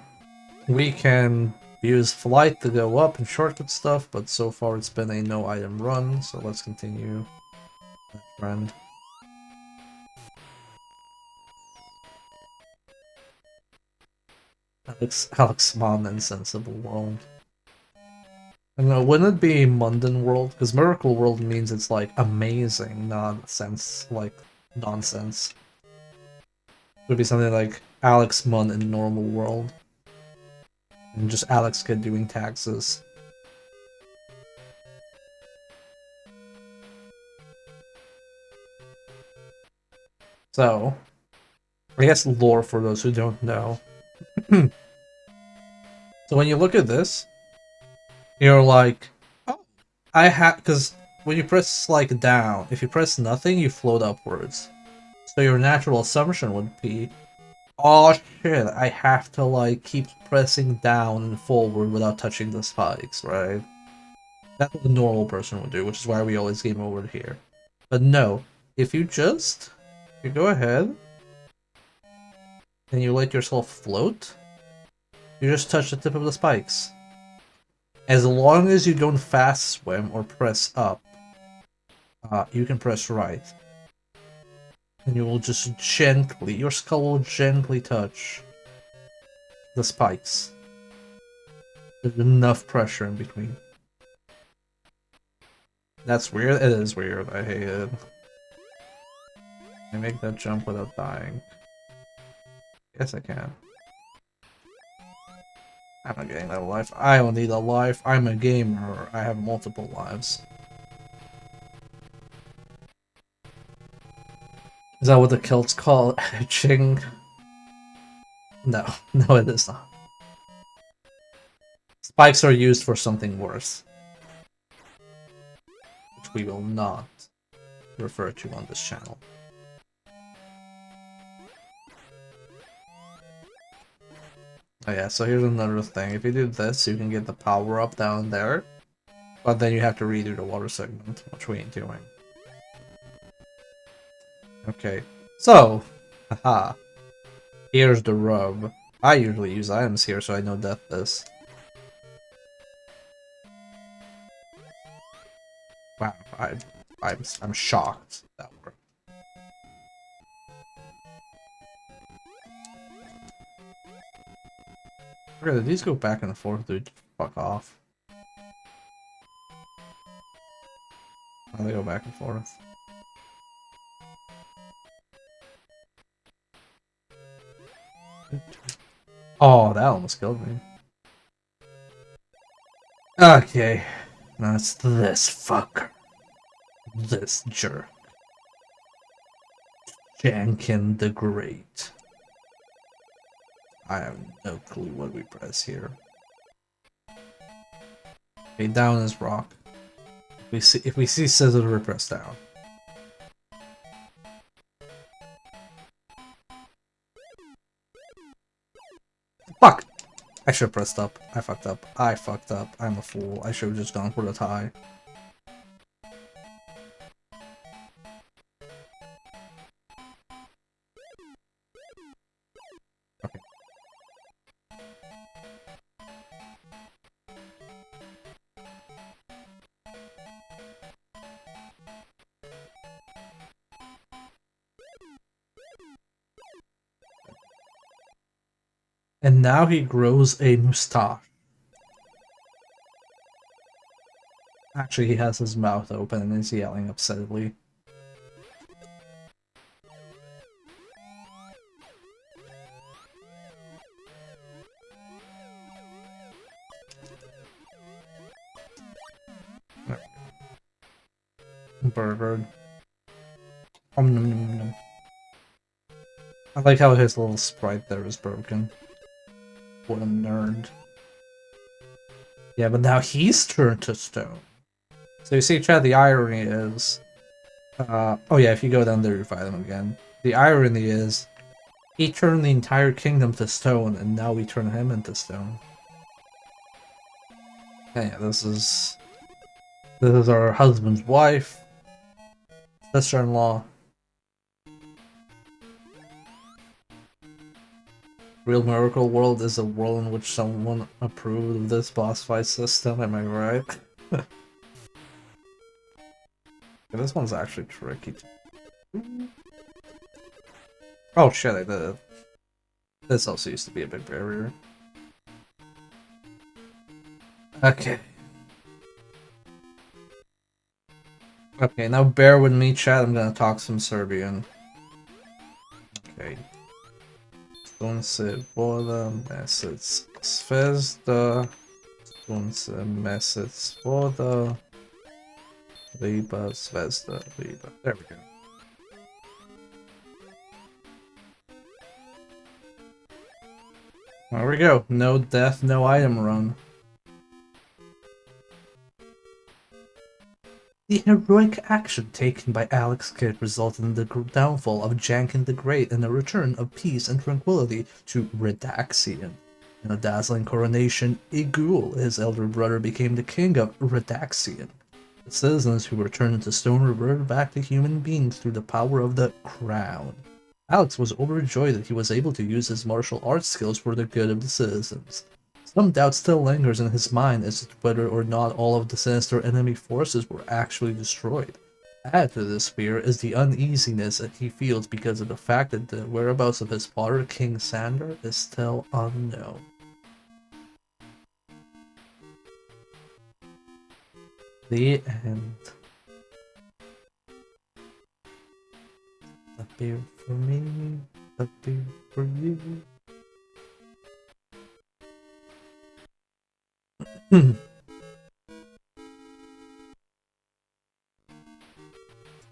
we can use flight to go up and shortcut stuff, but so far it's been a no item run, so let's continue. Friend. Alex Mon Insensible World. I don't know, wouldn't it be Mundan World? Because Miracle World means it's like amazing, not sense like nonsense. It would be something like Alex Mun in Normal World. And just Alex Kid doing taxes. So, I guess lore for those who don't know. So when you look at this, you're like, oh, I have, because when you press like down, if you press nothing, you float upwards. So your natural assumption would be, oh shit, I have to like keep pressing down and forward without touching the spikes, right? That's what the normal person would do, which is why we always game over here. But no, if you go ahead and you let yourself float, you just touch the tip of the spikes. As long as you don't fast swim or press up, you can press right. And you will just gently, your skull will gently touch the spikes. There's enough pressure in between. That's weird? It is weird, I hate it. Can I make that jump without dying? Yes, I can. I'm not getting that life. I don't need a life. I'm a gamer. I have multiple lives. Is that what the Celts call etching? No. No, it is not. Spikes are used for something worse. Which we will not refer to on this channel. Oh yeah, so here's another thing. If you do this, you can get the power up down there. But then you have to redo the water segment, which we ain't doing. Okay, so, haha. Here's the rub. I usually use items here, so I know death is. Wow, I'm shocked that worked. Okay, did these go back and forth, dude? Fuck off. They go back and forth. Oh, that almost killed me. Okay. Now it's this fucker. This jerk. Jankin the Great. I have no clue what we press here. Okay, down is rock. If we see scissors, we press down. Fuck! I should have pressed up. I fucked up. I fucked up. I'm a fool. I should have just gone for the tie. Okay. And now he grows a moustache. Actually, he has his mouth open and is yelling upsetly. Burger. Nom, nom, nom, nom. I like how his little sprite there is broken. What a nerd. Yeah, but now he's turned to stone. So you see, Chad, the irony is... oh yeah, if you go down there, you fight him again. The irony is, he turned the entire kingdom to stone, and now we turn him into stone. Yeah, this is our husband's wife, sister-in-law. Real Miracle World is a world in which someone approved of this boss fight system, am I right? Yeah, this one's actually tricky. Oh shit, I did it. This also used to be a big barrier. Okay. Okay, now bear with me, chat. I'm gonna talk some Serbian. Okay. Sunce voda, mesec zvezda. Sunce, mesec, voda. Riba, zvezda, riba. There we go. There we go. No death, no item run. The heroic action taken by Alex Kidd resulted in the downfall of Jankin the Great and the return of peace and tranquility to Redaxian. In a dazzling coronation, Igul, his elder brother, became the king of Redaxian. The citizens who were turned into stone reverted back to human beings through the power of the crown. Alex was overjoyed that he was able to use his martial arts skills for the good of the citizens. Some doubt still lingers in his mind as to whether or not all of the sinister enemy forces were actually destroyed. Added to this fear is the uneasiness that he feels because of the fact that the whereabouts of his father, King Sander, is still unknown. The end. A beer for me, a beer for you.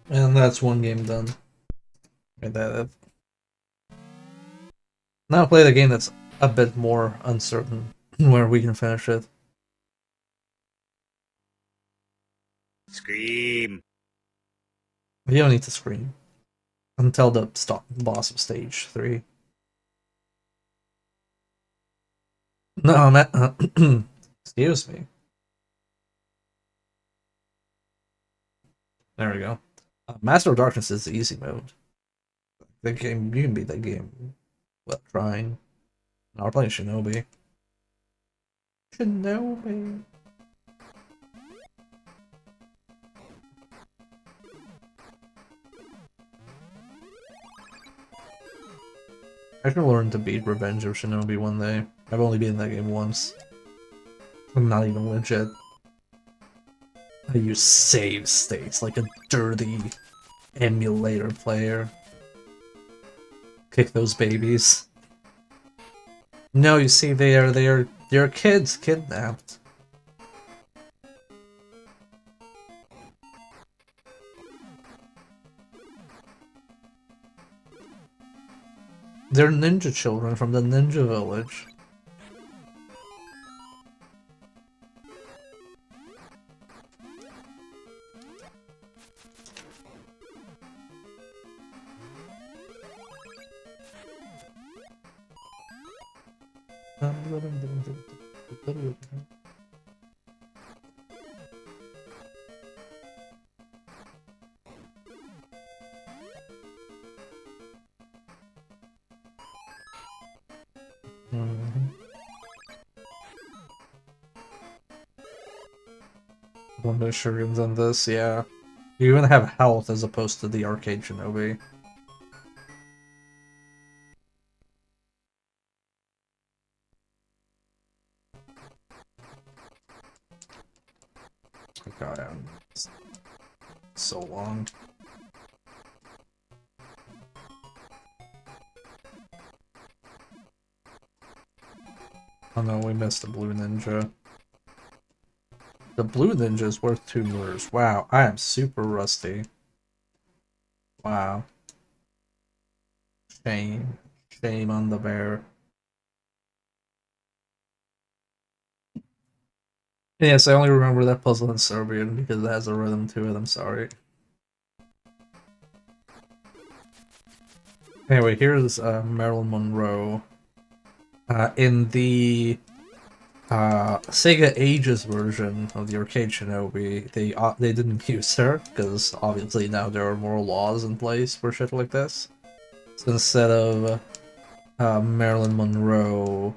And that's one game done. Now play the game that's a bit more uncertain, where we can finish it. Scream. You don't need to scream until the boss of stage 3. No, man. Excuse me. There we go. Master of Darkness is the easy mode. The game, you can beat that game without trying. Now we're playing Shinobi. Shinobi. I should learn to beat Revenge of Shinobi one day. I've only been in that game once. I'm not even legit. I use save states like a dirty emulator player. Kick those babies. No, you see, they're kids kidnapped. They're ninja children from the ninja village. One of the shrooms on this, yeah. You even have health as opposed to the arcade shinobi. Oh god, so long. Oh no, we missed the blue ninja. The blue ninja is worth 2 mirrors. Wow, I am super rusty. Wow. Shame. Shame on the bear. Yes, I only remember that puzzle in Serbian because it has a rhythm to it, I'm sorry. Anyway, here's Marilyn Monroe. In the Sega Ages version of the arcade shinobi, they didn't use her, because obviously now there are more laws in place for shit like this. So instead of Marilyn Monroe,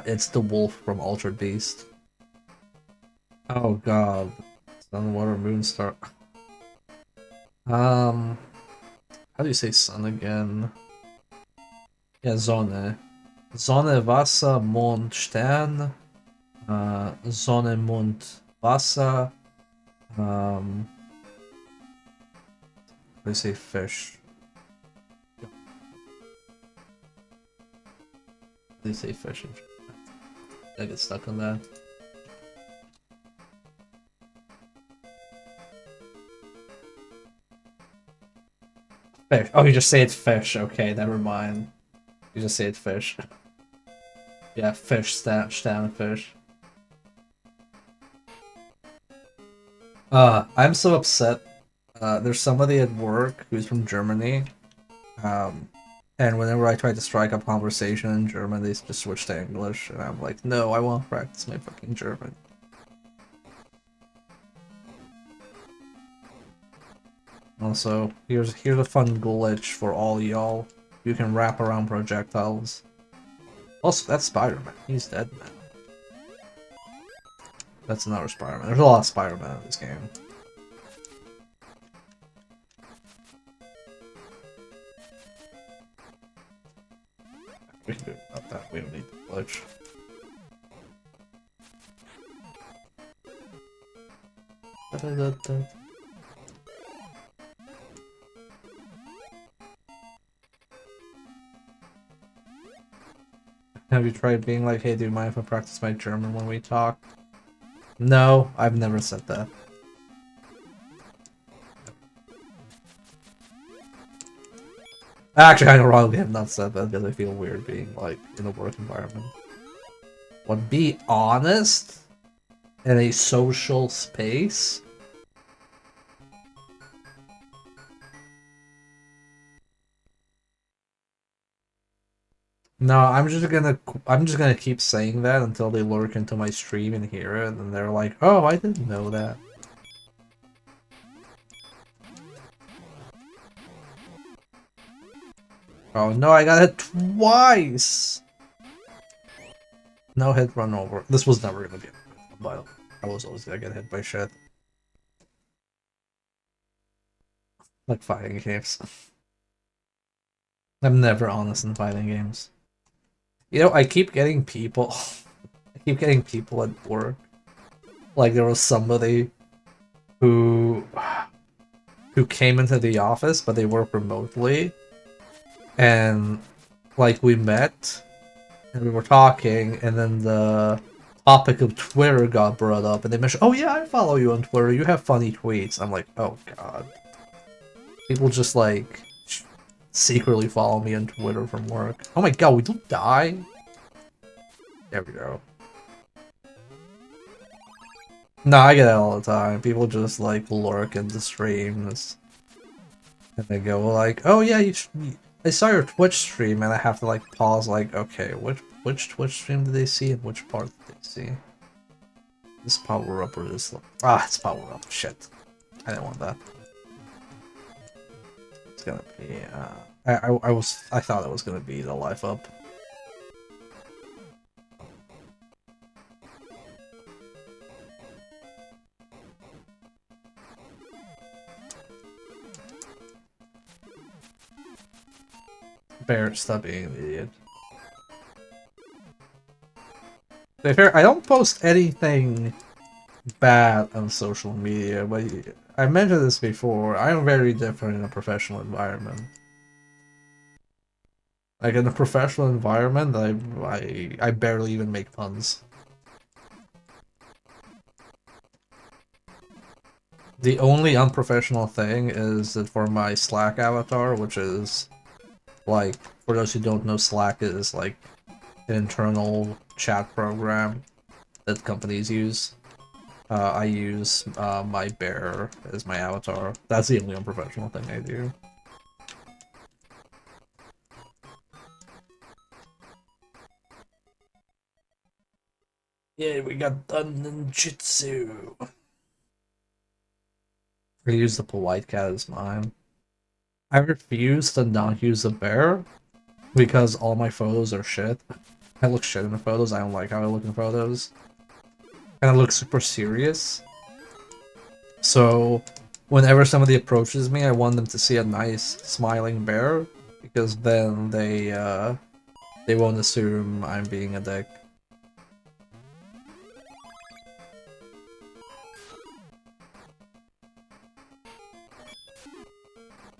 it's the wolf from Altered Beast. Oh god. Sun, Water, Moon, Star. How do you say sun again? Yeah, Sonne. Sonne, Wasser, Mond, Stern. Sonne, Mond, Wasser. How do you say fish? How do you say fish? I get stuck on that. Fish. Oh, you just say it's fish. Okay, never mind. You just say it's fish. Yeah, fish, stan, fish. I'm so upset. There's somebody at work who's from Germany. And whenever I try to strike up conversation in German, they just switch to English. And I'm like, no, I want to practice my fucking German. Also, here's a fun glitch for all y'all. You can wrap around projectiles. Also, that's Spider-Man. He's dead now. That's another Spider-Man. There's a lot of Spider-Man in this game. We can do it without that. We don't need the glitch. Da-da-da-da. Have you tried being like, hey, do you mind if I practice my German when we talk? No, I've never said that. Actually, I wrongly have not said that because I feel weird being, like, in a work environment. But be honest? In a social space? No, I'm just gonna keep saying that until they lurk into my stream and hear it, and they're like, "Oh, I didn't know that." Oh no, I got hit twice. No hit run over. This was never gonna be a battle. I was always gonna get hit by shit. Like fighting games. I'm never honest in fighting games. You know, I keep getting people. I keep getting people at work. Like there was somebody who came into the office, but they work remotely, and like we met, and we were talking, and then the topic of Twitter got brought up, and they mentioned, "Oh yeah, I follow you on Twitter. You have funny tweets." I'm like, "Oh god." People just like secretly follow me on Twitter from work. Oh my god, we don't die? There we go. No, I get that all the time. People just like lurk into streams. And they go like, "Oh yeah, I saw your Twitch stream," and I have to like pause like, okay, which Twitch stream did they see and which part did they see? This power up or this it's power up. Shit. I didn't want that. It's gonna be I thought it was gonna be the life up. Bear, stop being an idiot. To be fair, I don't post anything bad on social media, but I mentioned this before. I am very different in a professional environment. Like in a professional environment, I barely even make puns. The only unprofessional thing is that for my Slack avatar, which is like, for those who don't know, Slack is like an internal chat program that companies use. I use my bear as my avatar. That's the only unprofessional thing I do. Yeah, we got done ninjutsu. I use the polite cat as mine. I refuse to not use the bear because all my photos are shit. I look shit in the photos. I don't like how I look in photos. And I look super serious. So whenever somebody approaches me, I want them to see a nice smiling bear, because then they won't assume I'm being a dick.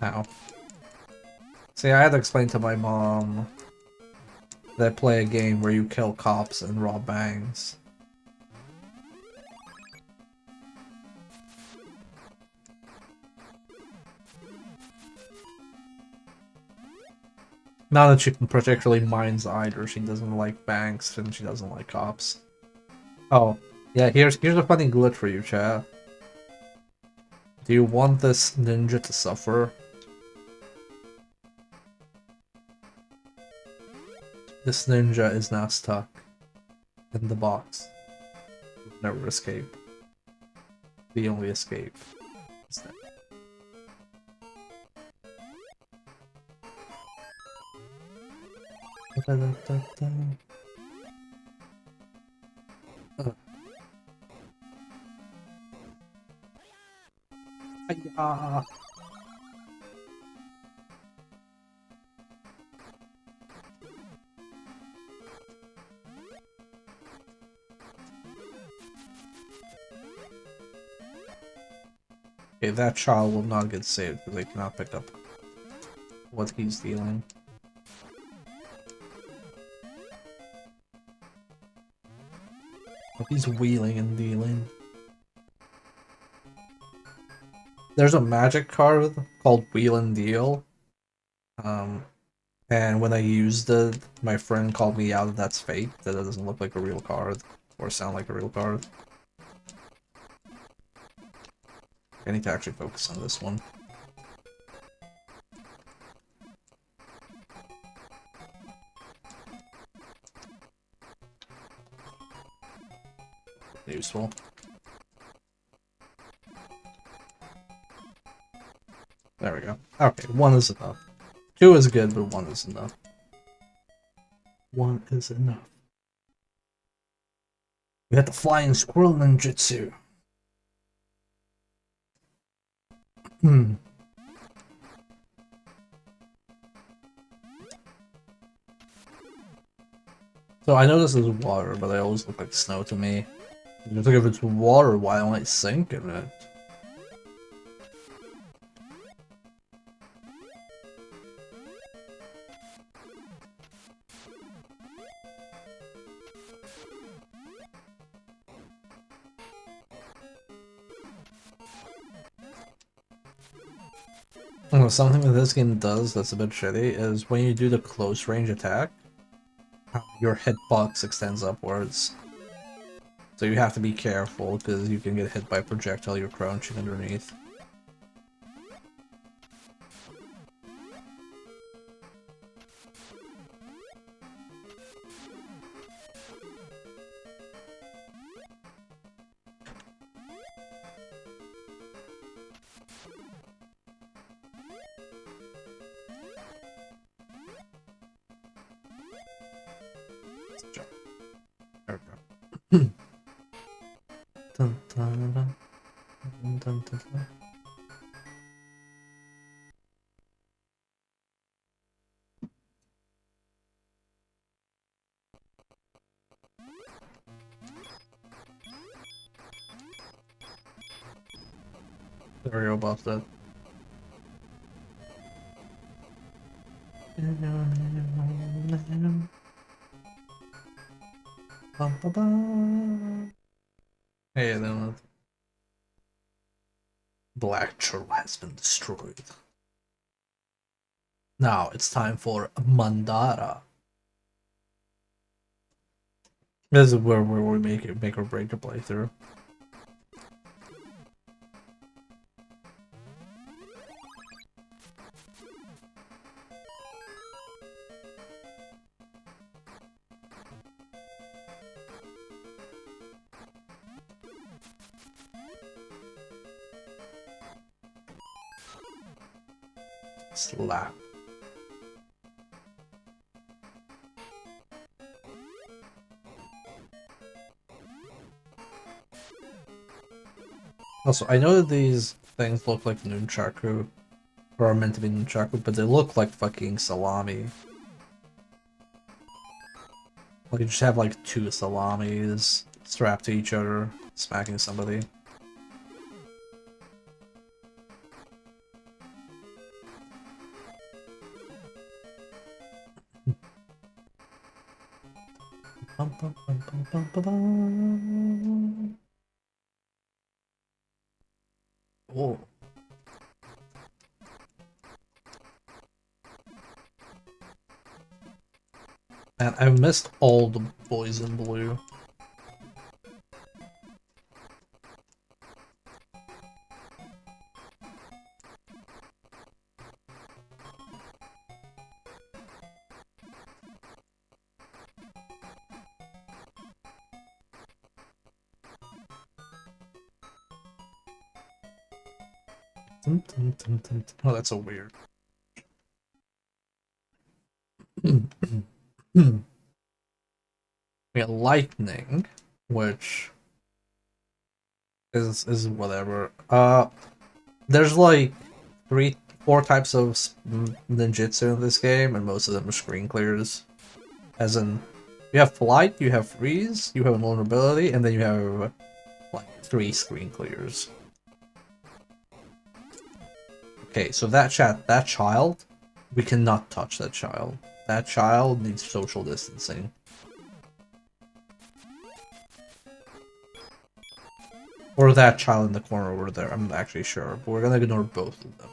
Ow. See, I had to explain to my mom that I play a game where you kill cops and rob banks. Not that she particularly minds either. She doesn't like banks and she doesn't like cops. Oh, yeah, here's a funny glitch for you, chat. Do you want this ninja to suffer? This ninja is now stuck in the box. Never escape. The only escape is that. Hi-ya. Okay, that child will not get saved because they cannot pick up what he's dealing. What he's wheeling and dealing. There's a magic card called Wheel and Deal. And when I used it, my friend called me out that that's fake, that it doesn't look like a real card, or sound like a real card. I need to actually focus on this one. Useful. There we go. Okay, 1 is enough. 2 is good, but 1 is enough. 1 is enough. We got the flying squirrel ninjutsu. So I know this is water, but they always look like snow to me. Just like, if it's water, why don't I sink in it? Oh, something that this game does that's a bit shitty is when you do the close range attack, your hitbox extends upwards. So you have to be careful because you can get hit by a projectile you're crouching underneath. There we go. Dun, dun, dun, dun, dun, dun, dun. There we go, Bob's dead. Hey, then Black Turtle has been destroyed. Now it's time for Mandara. This is where we make or break a playthrough. Slap. Also, I know that these things look like nunchaku, or are meant to be nunchaku, but they look like fucking salami. Like you just have like two salamis strapped to each other, smacking somebody. Bum, bum, bum, bum, bum, bum, bum. Oh. And I missed all the boys in blue. Dun, dun, dun, dun, dun. Oh, that's so weird. We got lightning, which is whatever. There's like four types of ninjutsu in this game, and most of them are screen clears. As in, you have flight, you have freeze, you have invulnerability, and then you have like 3 screen clears. Okay, so that child, we cannot touch that child. That child needs social distancing. Or that child in the corner over there, I'm not actually sure. But we're gonna ignore both of them.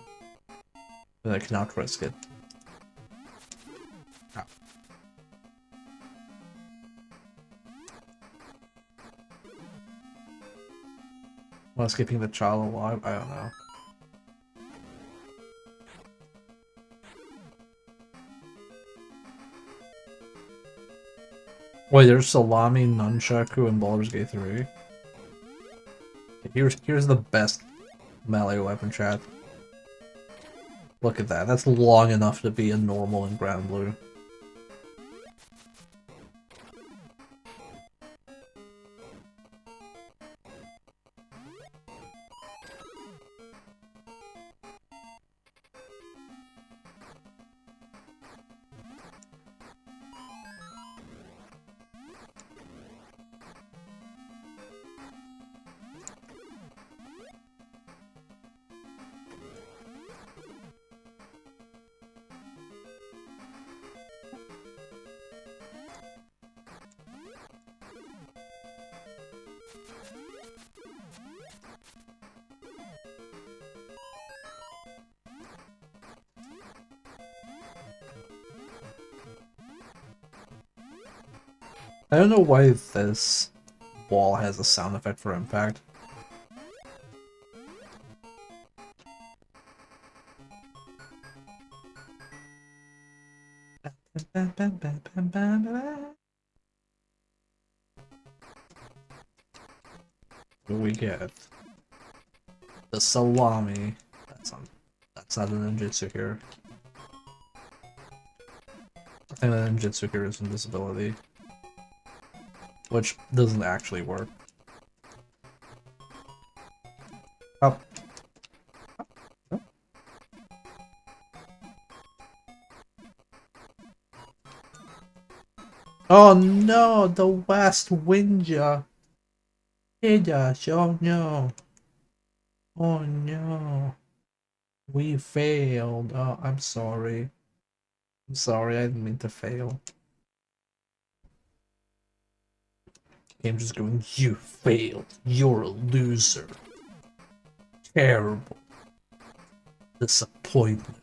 And I cannot risk it. Ah. Was keeping the child alive? I don't know. Wait, there's Salami, Nunchaku, and Baldur's Gate 3. Here's the best melee weapon, chat. Look at that. That's long enough to be a normal in Grand Blue. I don't know why this wall has a sound effect for impact. What do we get? The salami. That's not a ninjutsu here. I think the ninjutsu here is invisibility. Which doesn't actually work. Up. Oh no, the West Winja. Oh no. Oh no. We failed. Oh, I'm sorry. I'm sorry, I didn't mean to fail. I'm just going, you failed. You're a loser. Terrible. Disappointment.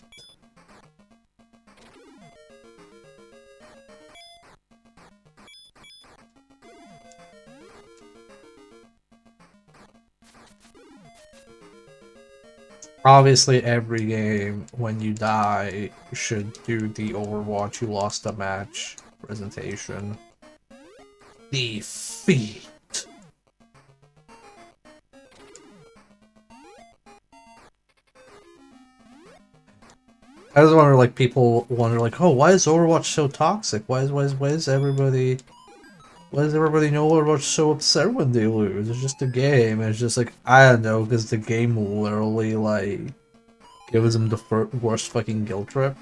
Obviously, every game, when you die, you should do the Overwatch you lost a match presentation. Defeat. I just wonder, like, people wonder, like, oh, why is Overwatch so toxic? Why is everybody... Why does everybody know Overwatch so upset when they lose? It's just a game. It's just like, I don't know, because the game literally, like, gives them the worst fucking guilt trip.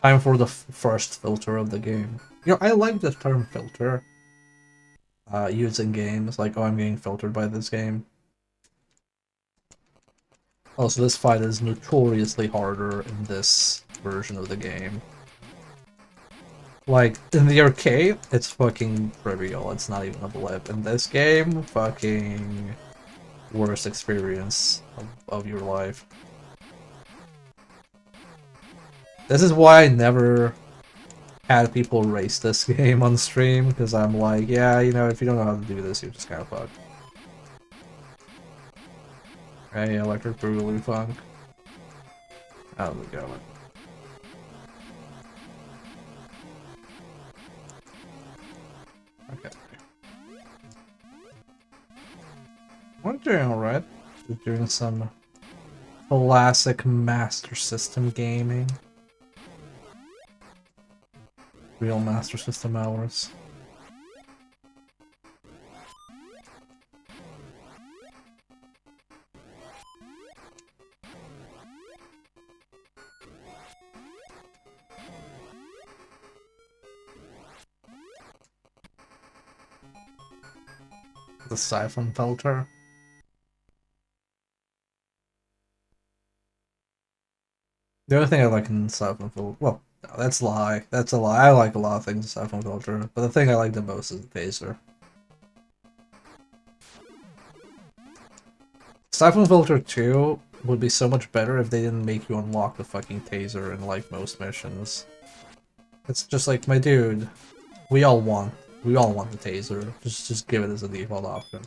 Time for the first filter of the game. You know, I like the term filter. Used in games, like, oh, I'm getting filtered by this game. Also, this fight is notoriously harder in this version of the game. Like, in the arcade, it's fucking trivial, it's not even a blip. In this game, fucking worst experience of your life. This is why I never had people race this game on stream, because I'm like, yeah, you know, if you don't know how to do this, you're just kind of fucked. Hey, Electric Boogaloo Funk. How's it going? Okay. We're doing alright. We're doing some classic Master System gaming. Real Master System hours. The Siphon Filter. The other thing I like in Siphon Filter, well, no, that's a lie. That's a lie. I like a lot of things in Siphon Filter, but the thing I like the most is the Phaser. Siphon Filter 2 would be so much better if they didn't make you unlock the fucking taser in, like, most missions. It's just like, my dude, we all want the taser. Just give it as a default option.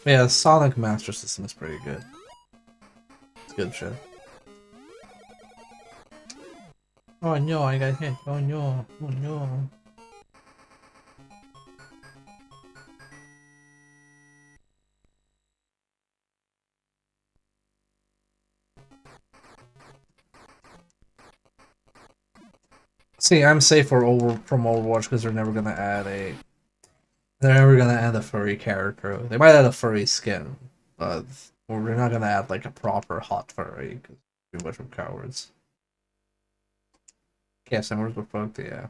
Yeah, Sonic Master System is pretty good. It's good shit. Oh no, I got hit. Oh no, oh no. See, I'm safe from Overwatch because they're never gonna add a furry character. They might add a furry skin, but we're not gonna add like a proper hot furry because too much of cowards. Yeah, Summers were fucked, yeah.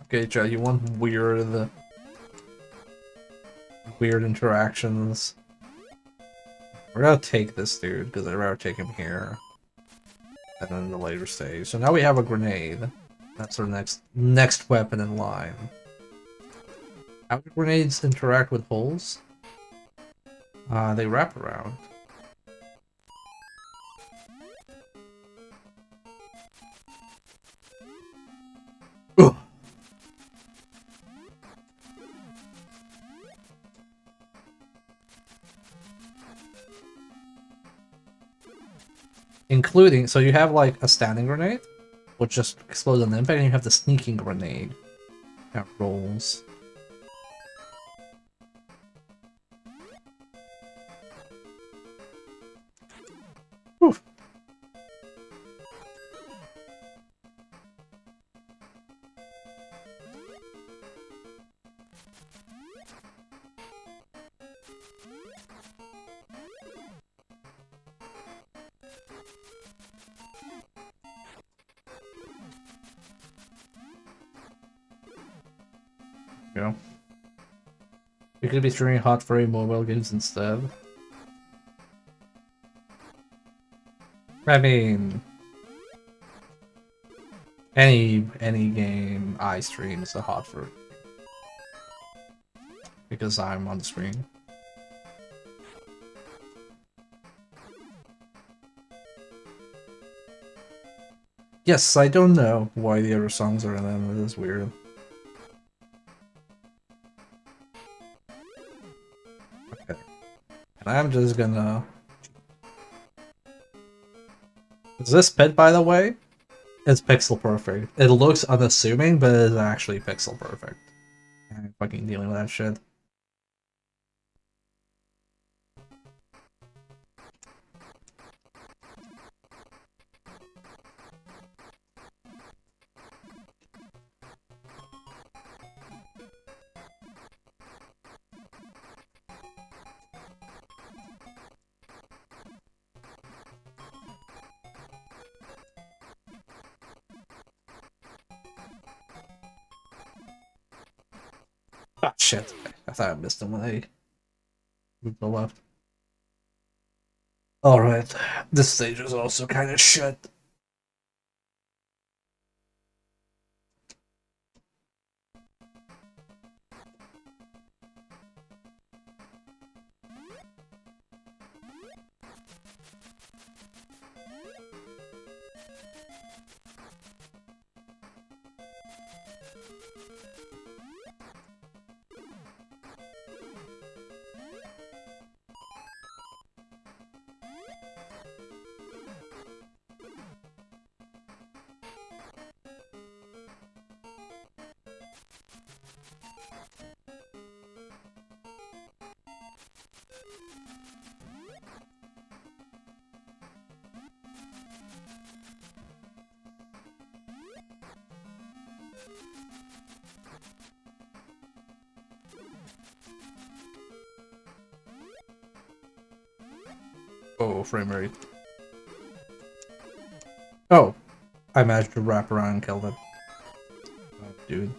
Okay, Joe, you want weird interactions? We're gonna take this dude because I'd rather take him here, and then the later stage. So now we have a grenade. That's our next weapon in line. How do grenades interact with holes? They wrap around. Ugh. Including, so you have like a standing grenade, which just explodes on impact, and you have the sneaking grenade that rolls. Whew. Yeah. We could be streaming hot furry mobile games instead. I mean, any game I stream is a hot furry because I'm on the screen. Yes, I don't know why the other songs are in them. It is weird. Okay. And I'm just gonna... Is this pit, by the way? It's pixel perfect. It looks unassuming, but it is actually pixel perfect. I'm fucking dealing with that shit. Ah, shit. I thought I missed him when I moved to the left. Alright. This stage is also kind of shit. Oh, frame rate. Oh, I managed to wrap around and kill it. Oh, dude.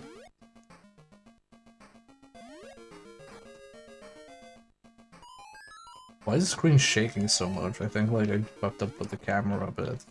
Why is the screen shaking so much? I think like I fucked up with the camera a bit.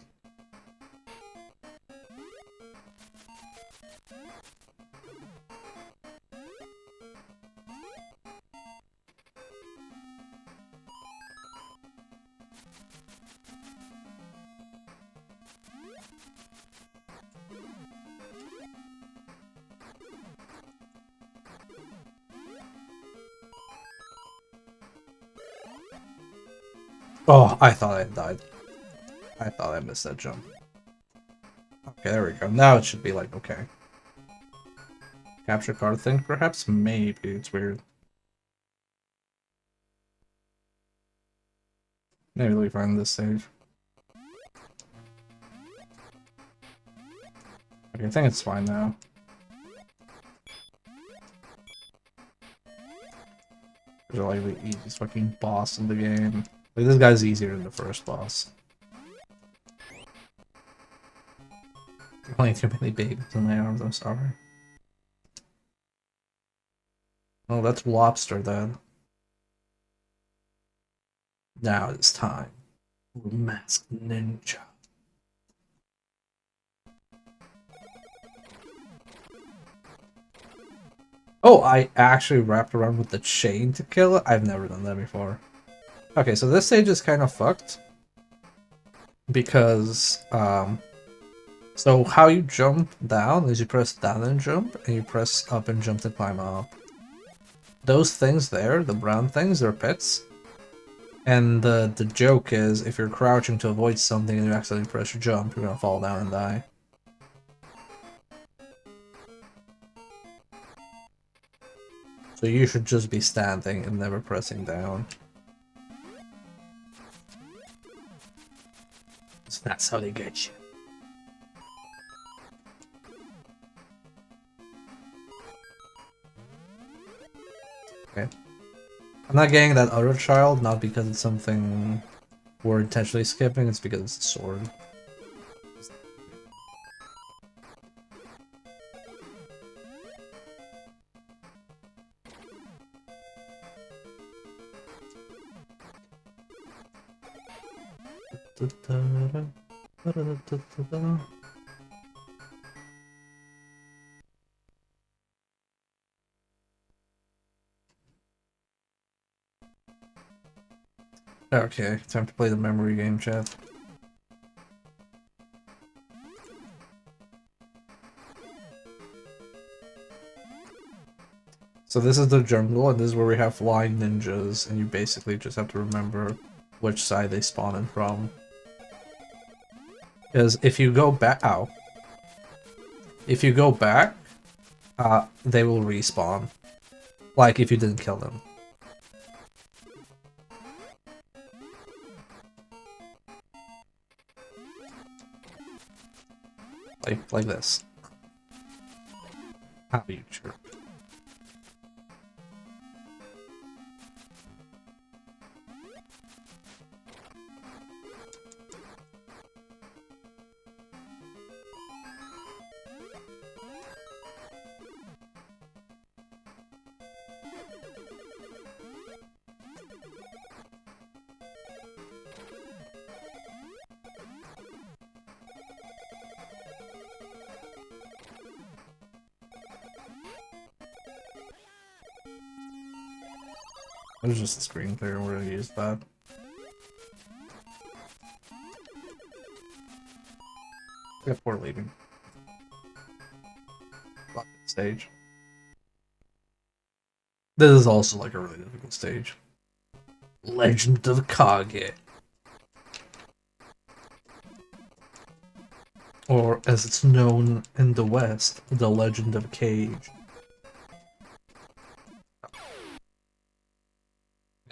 Oh, I thought I had died. I thought I missed that jump. Okay, there we go. Now it should be like, okay. Capture card thing, perhaps? Maybe. It's weird. Maybe we find this stage. Okay, I think it's fine now. They're like the easiest fucking boss in the game. Like, this guy's easier than the first boss. Playing too many babies in my arms, I'm sorry. Oh, that's Lobster then. Now it's time for Masked Ninja. Oh, I actually wrapped around with the chain to kill it? I've never done that before. Okay, so this stage is kind of fucked. Because, so how you jump down is you press down and jump, and you press up and jump to climb up. Those things there, the brown things, they're pits. And the joke is, if you're crouching to avoid something and you accidentally press your jump, you're gonna fall down and die. So you should just be standing and never pressing down. So that's how they get you. Okay. I'm not getting that other child, not because it's something we're intentionally skipping, it's because it's a sword. Okay, time to play the memory game, chat. So this is the jungle, and this is where we have flying ninjas, and you basically just have to remember which side they spawn in from. Because if you go back, if you go back, they will respawn. Like if you didn't kill them. Like this. How you jerk. There's just a screen clear, we're gonna use that. Yep, we're leaving. Fuck the stage. This is also like a really difficult stage. Legend of Kage. Or as it's known in the West, the Legend of Cage.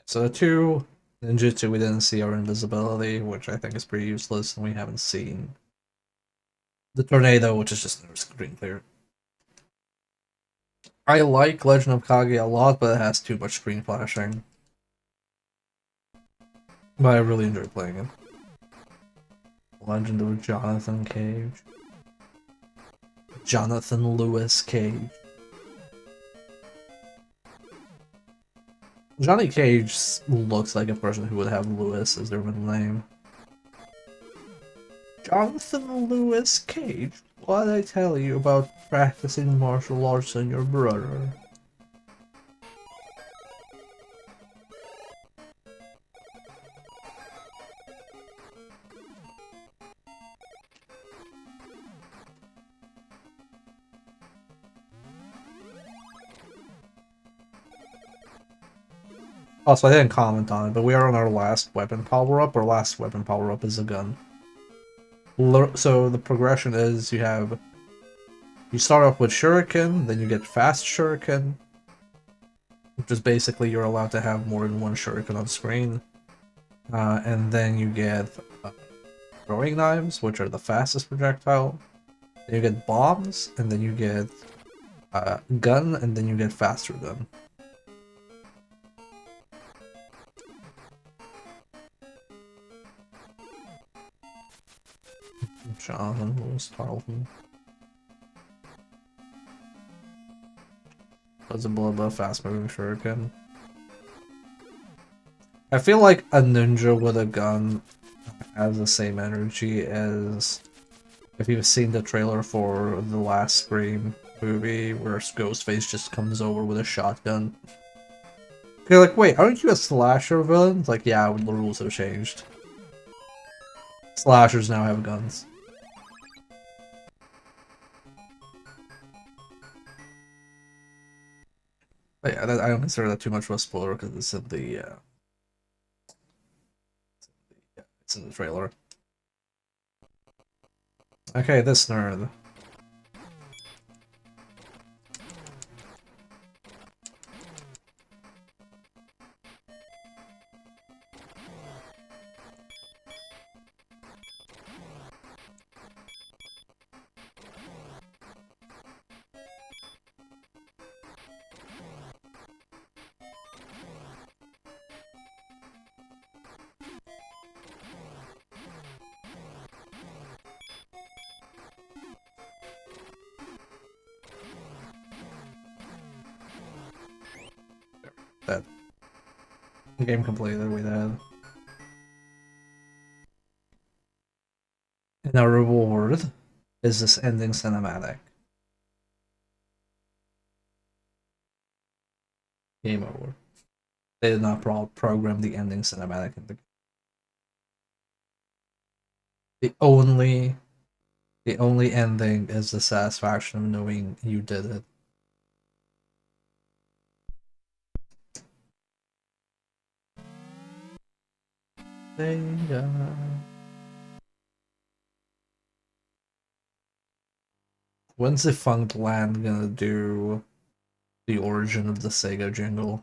So the two ninjutsu we didn't see are invisibility, which I think is pretty useless, and we haven't seen the tornado, which is just another screen clear. I like Legend of Kage a lot, but it has too much screen flashing. But I really enjoy playing it. Legend of Jonathan Cage. Jonathan Lewis Cage. Johnny Cage looks like a person who would have Lewis as their middle name. Jonathan Lewis Cage, what did I tell you about practicing martial arts on your brother? Also, I didn't comment on it, but we are on our last weapon power-up. Our last weapon power-up is a gun. So the progression is you start off with Shuriken, then you get Fast Shuriken, which is basically you're allowed to have more than one Shuriken on screen. And then you get throwing knives, which are the fastest projectile. Then you get bombs, and then you get gun, and then you get faster gun. Jonathan Lewis Tarleton. Does a blow above fast moving shuriken. I feel like a ninja with a gun has the same energy as if you've seen the trailer for the last Scream movie where Ghostface just comes over with a shotgun. You're like, wait, aren't you a slasher villain? It's like, yeah, the rules have changed. Slashers now have guns. But yeah, I don't consider that too much of a spoiler because it's in the trailer. Okay, this nerd. That game completed with that. And our reward is this ending cinematic. Game over. They did not program the ending cinematic in the only ending is the satisfaction of knowing you did it. When's Defunct Land gonna do the origin of the Sega jingle?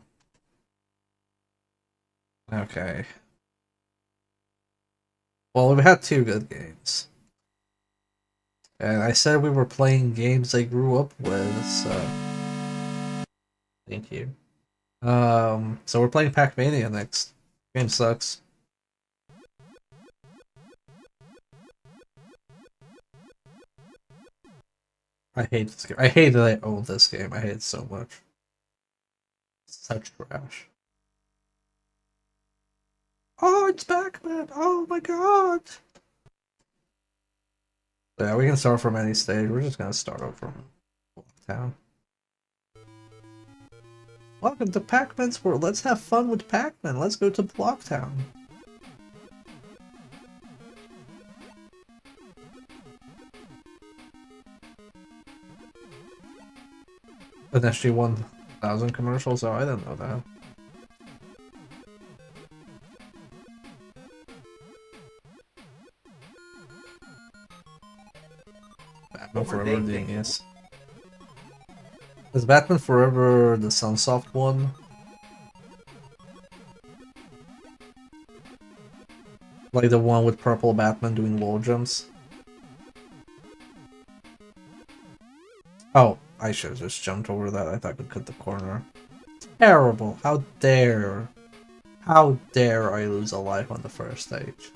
Okay. Well, we had two good games. And I said we were playing games I grew up with, so thank you. So we're playing Pac-Mania next. Game sucks. I hate this game. I hate that I own this game. I hate it so much. Such trash. Oh, it's Pac-Man! Oh my god! Yeah, we can start from any stage. We're just gonna start over from Blocktown. Welcome to Pac-Man's World. Let's have fun with Pac-Man. Let's go to Blocktown. An SG-1000 commercials? Oh, I didn't know that. Batman Forever genius. Is Batman Forever the Sunsoft one? Like the one with purple Batman doing wall jumps? Oh, I should have just jumped over that. I thought I could cut the corner. Terrible! How dare! How dare I lose a life on the first stage?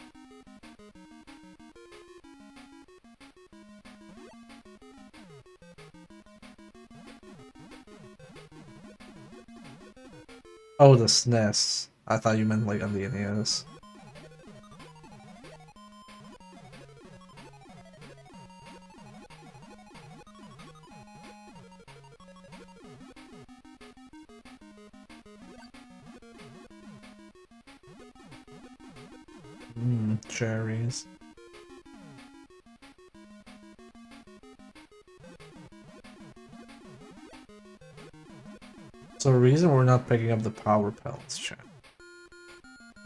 Oh, the SNES. I thought you meant like on the NES. Cherries. So the reason we're not picking up the power pellets, chat.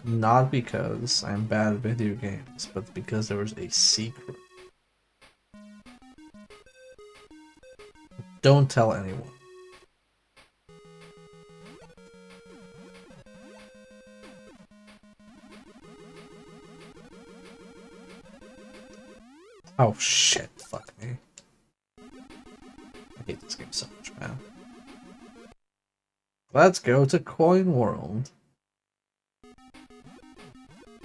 Not because I'm bad at video games, but because there was a secret. Don't tell anyone. Oh shit, fuck me. I hate this game so much, man. Let's go to Coin World.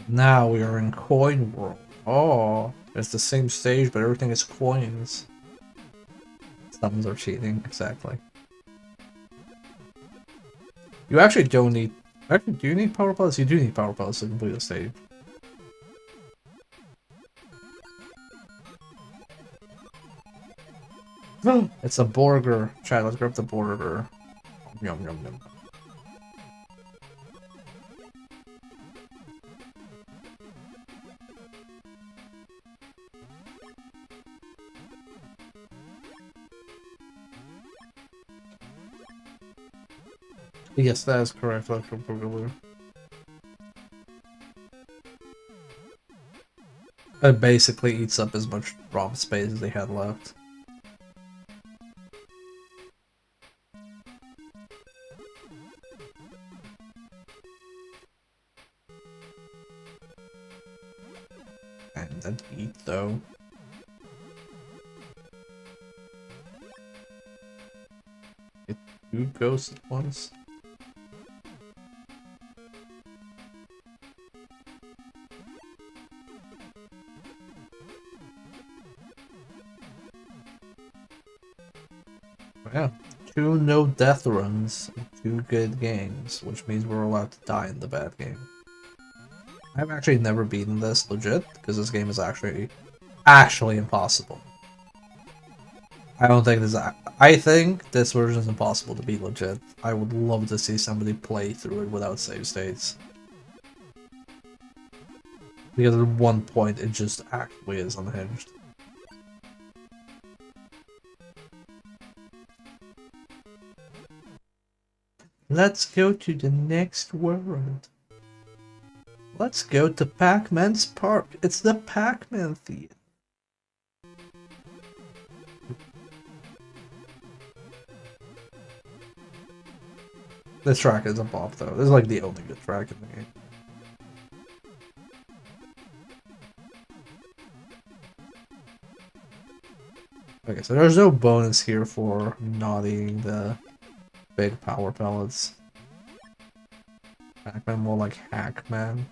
Now we are in Coin World. Oh, it's the same stage, but everything is coins. Summons are cheating, exactly. You actually don't need... Actually, do you need power pellets? You do need power pellets to complete the stage. It's a burger. Chat, let's grab the burger. Yum yum yum. Yes, that is correct, Electro Boogaloo. It basically eats up as much ROM space as they had left. And then eat, though. Get 2 ghosts at once. Yeah, 2 no death runs, 2 good games, which means we're allowed to die in the bad game. I've actually never beaten this legit, because this game is actually impossible. I don't think this. I think this version is impossible to beat legit. I would love to see somebody play through it without save states. Because at one point it just actually is unhinged. Let's go to the next world. Let's go to Pac-Man's Park. It's the Pac-Man Theater. This track is a bop though. This is like the only good track in the game. Okay, so there's no bonus here for not eating the big power pellets. Pac-Man more like Hackman.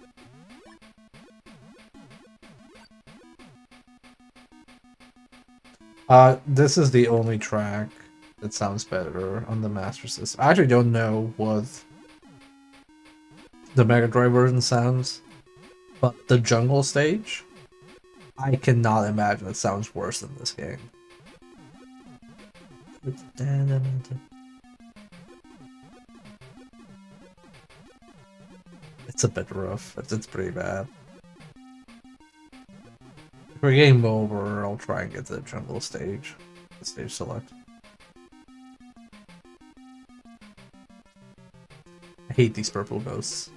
This is the only track that sounds better on the Master System. I actually don't know what the Mega Drive version sounds, but the jungle stage, I cannot imagine it sounds worse than this game. It's a bit rough. It's pretty bad. For game over, I'll try and get to the jungle stage. The stage select. I hate these purple ghosts.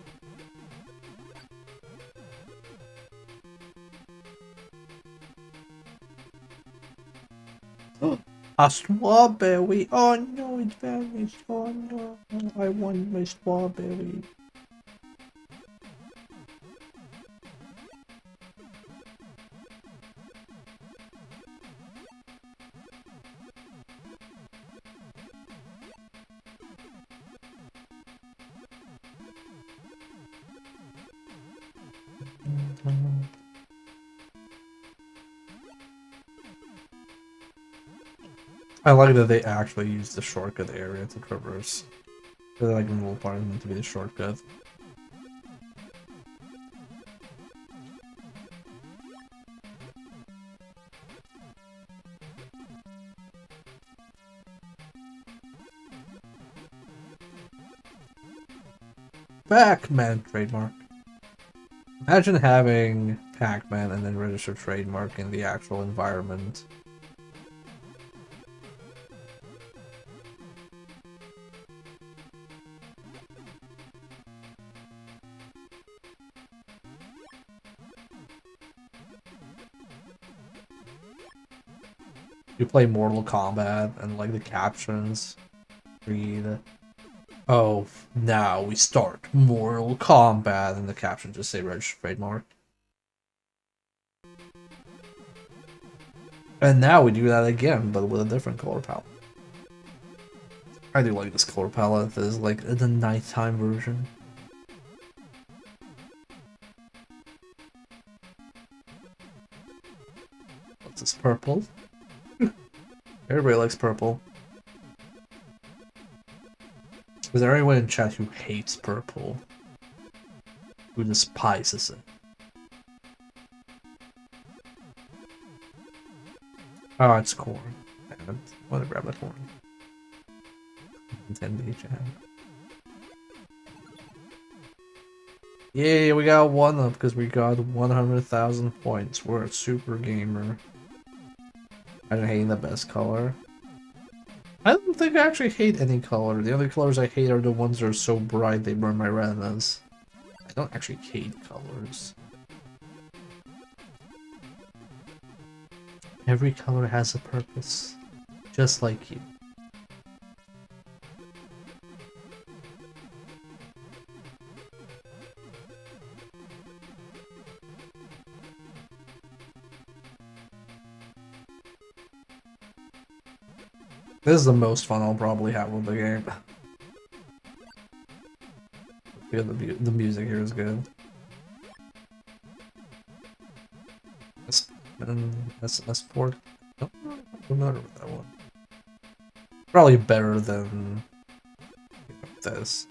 A strawberry! Oh no, it vanished! Oh no, I want my strawberry. I like that they actually use the shortcut area to traverse. They're like little part meant to be the shortcut. Pac-Man trademark. Imagine having Pac-Man and then register trademark in the actual environment. You play Mortal Kombat and like the captions read, "Oh, now we start Mortal Kombat," and the captions just say registered trademark. And now we do that again, but with a different color palette. I do like this color palette. There's like the nighttime version. What's this, purple? Everybody likes purple. Is there anyone in chat who hates purple? Who despises it? Oh, it's corn. Damn it. I want to grab the corn. 10 chat. Yay, we got one up because we got 100,000 points. We're a super gamer. I'm hating the best color. I don't think I actually hate any color. The only colors I hate are the ones that are so bright they burn my retinas. I don't actually hate colors. Every color has a purpose, just like you. This is the most fun I'll probably have with the game. Yeah, the music here is good. S4. No, I'm familiar with that one. Probably better than this.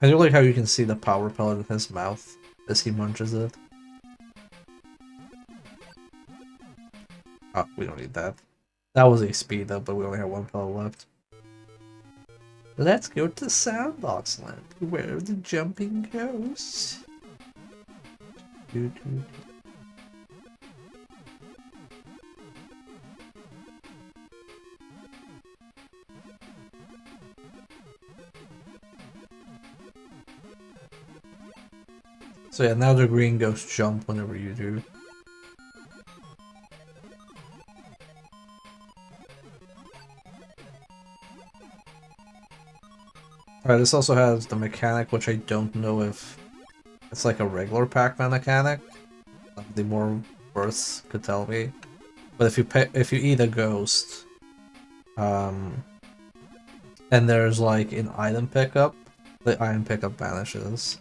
I do like how you can see the power pellet in his mouth as he munches it. Oh, we don't need that. That was a speed up, but we only have one pellet left. Let's go to Sandbox Land, where the jumping goes. So yeah, now the green ghosts jump whenever you do. Alright, this also has the mechanic, which I don't know if it's like a regular Pac-Man mechanic. The more Births could tell me. But if you eat a ghost, and there's like an item pickup, the item pickup vanishes.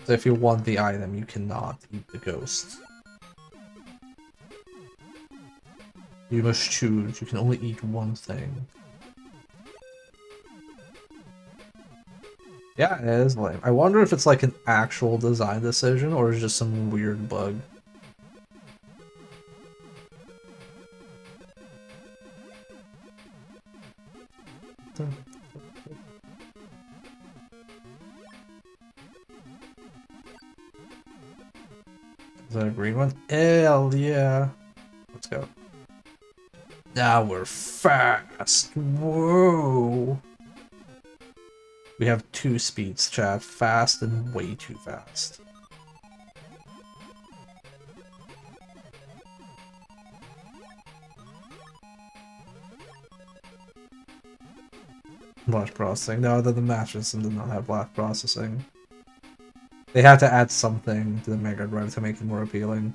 So if you want the item, you cannot eat the ghost. You must choose. You can only eat one thing. Yeah, it is lame. I wonder if it's like an actual design decision or is just some weird bug. Is that a green one? Hell yeah. Let's go. Now we're fast. Whoa. We have two speeds, chat. Fast and way too fast. Blast processing. No, the Master System did not have blast processing. They had to add something to the Mega Drive to make it more appealing.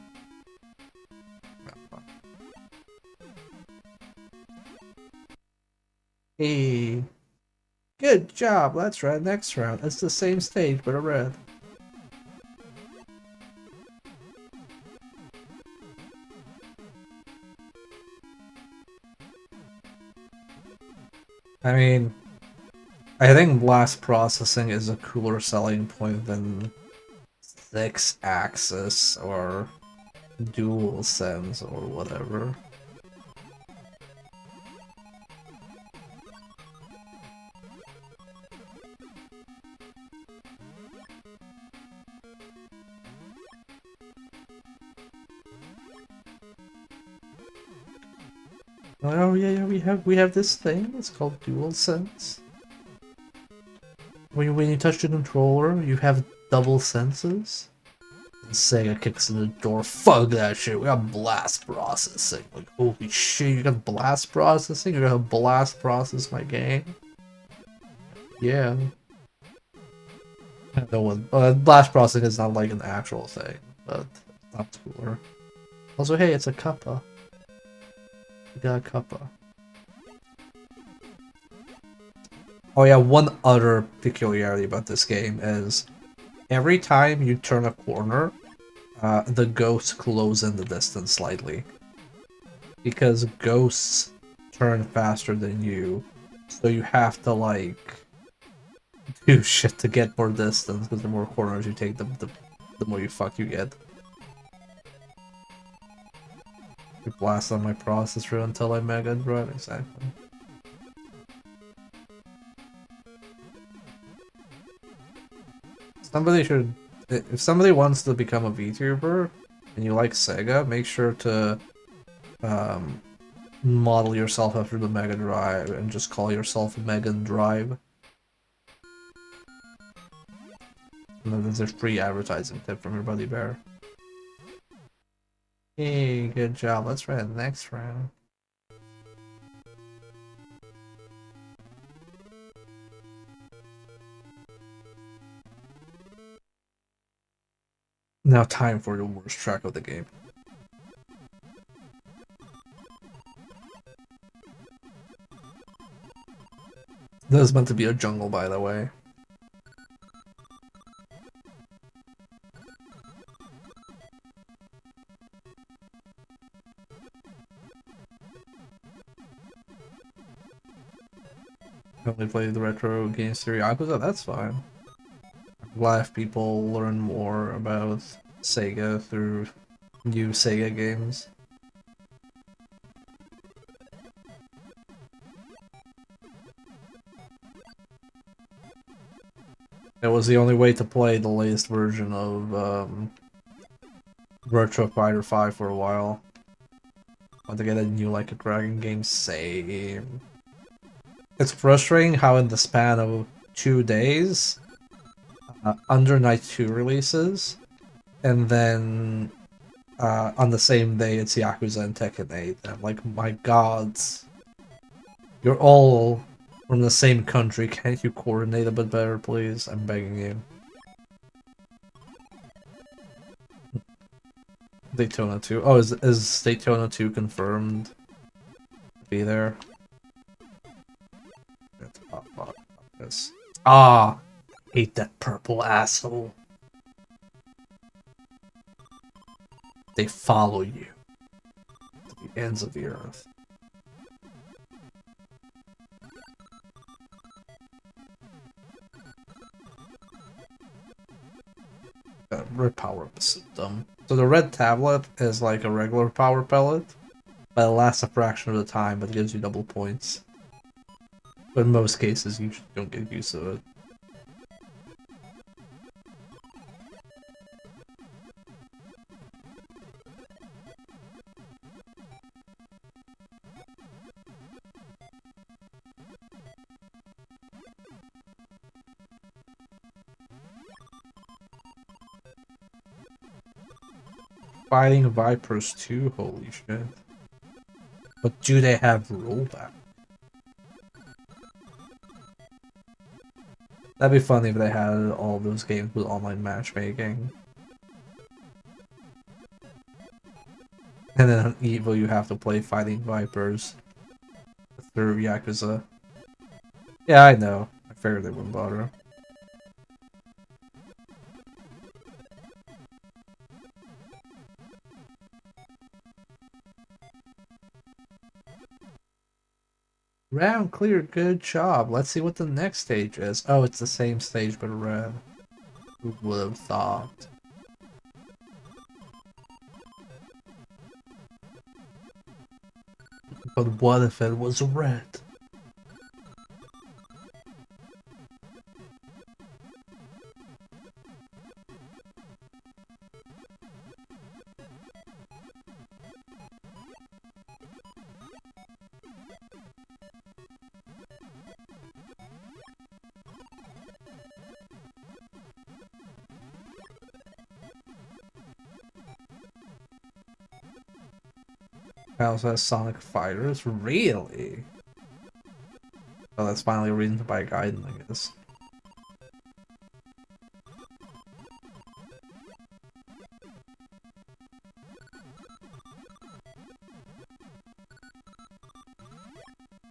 Hey. Good job, let's try next round. It's the same stage, but a red. I mean, I think blast processing is a cooler selling point than 6-axis or DualSense or whatever. Oh yeah, we have this thing. It's called DualSense. when you touch the controller, you have double senses. And Sega kicks in the door. Fuck that shit. We got blast processing. Like, holy shit, you got blast processing? You're gonna blast process my game? Yeah. No one. Blast processing is not like an actual thing, but that's cooler. Also, hey, it's a Kappa. We got a Kappa. Oh yeah, one other peculiarity about this game is every time you turn a corner, the ghosts close in the distance slightly. Because ghosts turn faster than you, so you have to, like, do shit to get more distance, because the more corners you take, the more you fuck you get. You blast on my processor until I mega drive, exactly. Somebody should, if somebody wants to become a VTuber and you like Sega, make sure to model yourself after the Mega Drive and just call yourself Mega Drive. And then there's a free advertising tip from your buddy Bear. Hey, good job. Let's try the next round. Now time for the worst track of the game. This is meant to be a jungle, by the way. I only play the retro games through Yakuza, that's fine. I'm glad if people learn more about Sega through new Sega games. It was the only way to play the latest version of Virtua Fighter 5 for a while. Want to get a new Like a Dragon game, same. It's frustrating how in the span of 2 days, Under Night 2 releases, and then on the same day it's Yakuza and Tekken 8. I'm like, my god, you're all from the same country, can't you coordinate a bit better, please? I'm begging you. Daytona 2. Oh, is Daytona 2 confirmed to be there? Oh, fuck this. Ah! Hate that purple asshole. They follow you to the ends of the earth. Red power up the system. So the red tablet is like a regular power pellet, but it lasts a fraction of the time, but gives you double points. But in most cases, you just don't get used to it. Fighting Vipers too, holy shit. But do they have rollback? That'd be funny if they had all those games with online matchmaking. And then on Evo you have to play Fighting Vipers through Yakuza. Yeah, I know. I figured they wouldn't bother. Round clear, good job. Let's see what the next stage is. Oh, it's the same stage but red. Who would have thought? But what if it was red? I also has Sonic Fighters. Really? Oh, that's finally a reason to buy Gaiden, I guess.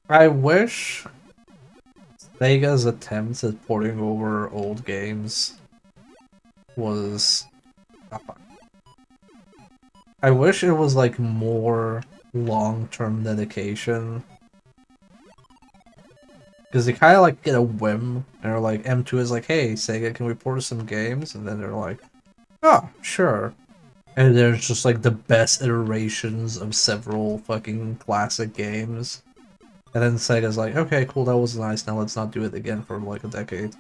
I wish Sega's attempts at porting over old games was... I wish it was like more long-term dedication. Because they kind of like get a whim, and they're like, M2 is like, hey, Sega, can we port some games? And then they're like, oh, sure. And there's just like the best iterations of several fucking classic games. And then Sega's like, okay, cool, that was nice, now let's not do it again for like a decade.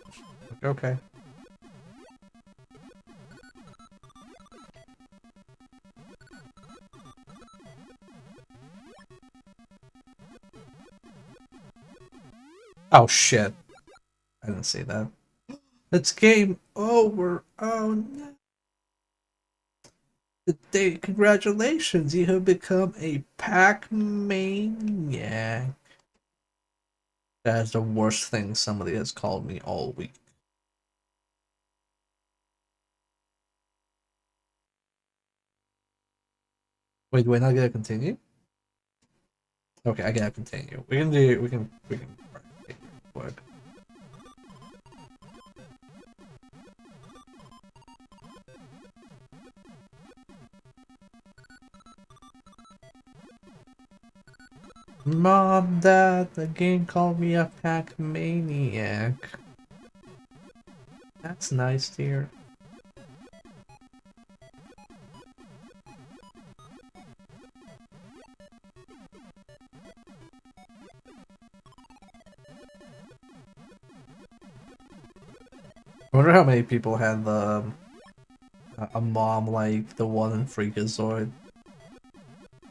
Like, okay. Oh shit. I didn't see that. It's game over. Oh no. Congratulations, you have become a Pac-Maniac. That is the worst thing somebody has called me all week. Wait, do I not get to continue? Okay, I gotta continue. We can quick. Mom, Dad, the game called me a Pac-Maniac. That's nice, dear. I wonder how many people had the a mom like the one in Freakazoid,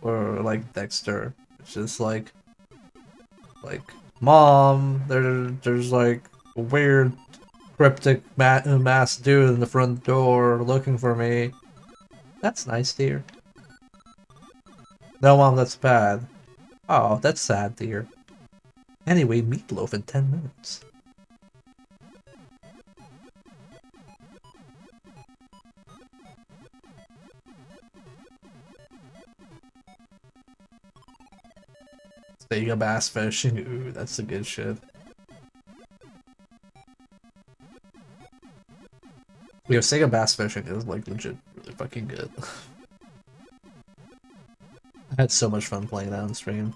or like Dexter. It's just like mom, there's like a weird cryptic masked dude in the front door looking for me. That's nice, dear. No, mom, that's bad. Oh, that's sad, dear. Anyway, meatloaf in 10 minutes. Sega bass fishing, ooh, that's the good shit. Yeah, Sega bass fishing is like legit really fucking good. I had so much fun playing that on stream.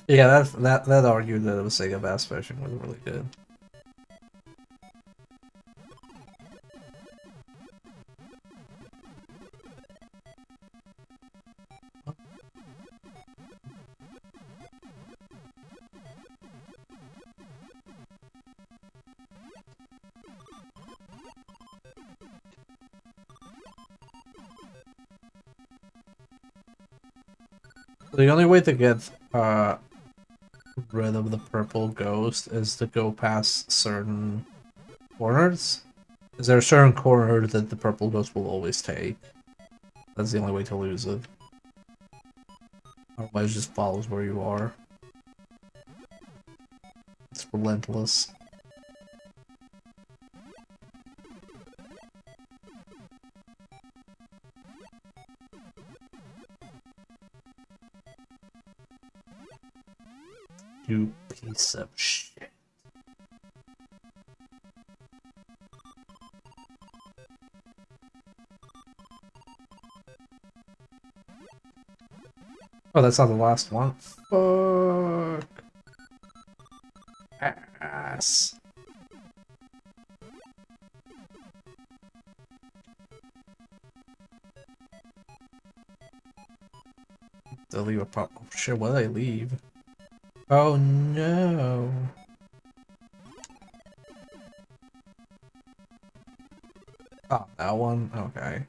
Yeah, that argued that it was Sega bass fishing was really good. The only way to get rid of the purple ghost is to go past certain corners. Is there a certain corner that the purple ghost will always take? That's the only way to lose it. Otherwise, it just follows where you are. It's relentless. You piece of shit. Oh, that's not the last one. Fuck. Ass. They'll leave a pop. Oh shit, what did I leave? Oh no. Oh, that one? Okay.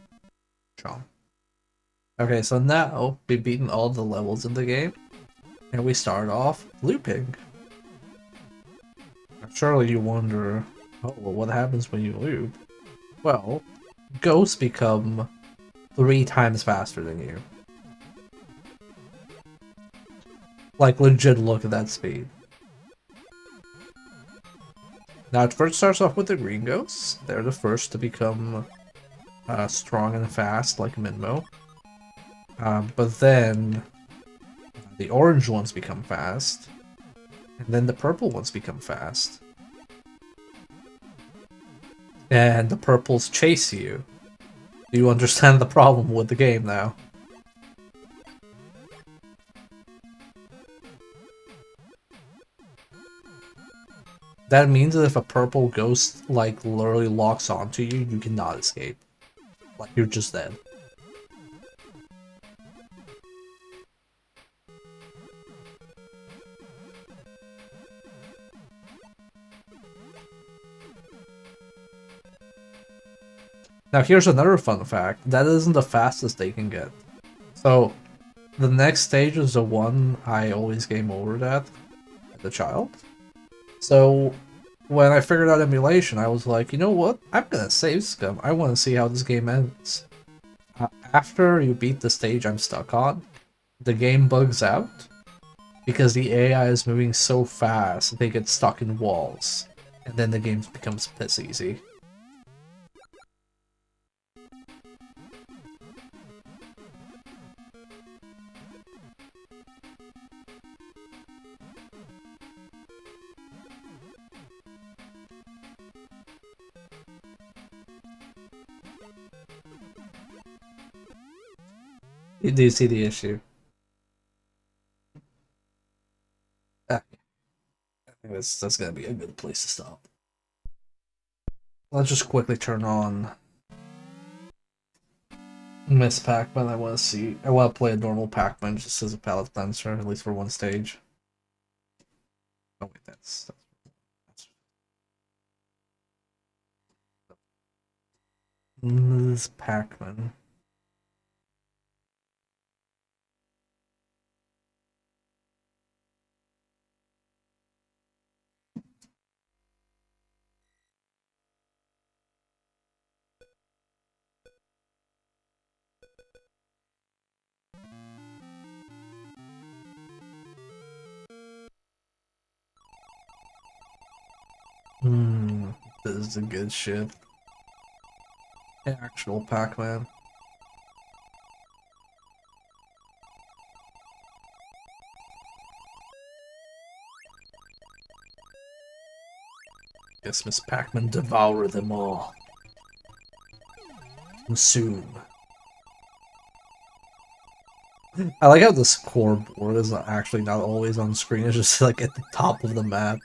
Chomp. Okay, so now we've beaten all the levels in the game, and we start off looping. Surely you wonder, oh, well, what happens when you loop? Well, ghosts become 3 times faster than you. Like, legit look at that speed. Now, it first starts off with the green ghosts. They're the first to become strong and fast, like Minmo. But then the orange ones become fast, and then the purple ones become fast. And the purples chase you. Do you understand the problem with the game now? That means that if a purple ghost, like, literally locks onto you, you cannot escape. Like, you're just dead. Now here's another fun fact. That isn't the fastest they can get. So, the next stage is the one I always game over at as a child. So, when I figured out emulation, I was like, you know what? I'm gonna save Scum. I want to see how this game ends. After you beat the stage I'm stuck on, the game bugs out because the AI is moving so fast they get stuck in walls, and then the game becomes piss easy. Do you see the issue? I think that's gonna be a good place to stop. Let's just quickly turn on Miss Pac-Man. I want to play a normal Pac-Man just as a palette cleanser, at least for one stage. Oh wait, that's Miss Pac-Man. This is the good shit. Actual Pac-Man. Guess Miss Pac-Man devour them all. Consume. I like how the scoreboard is actually not always on screen, it's just like at the top of the map.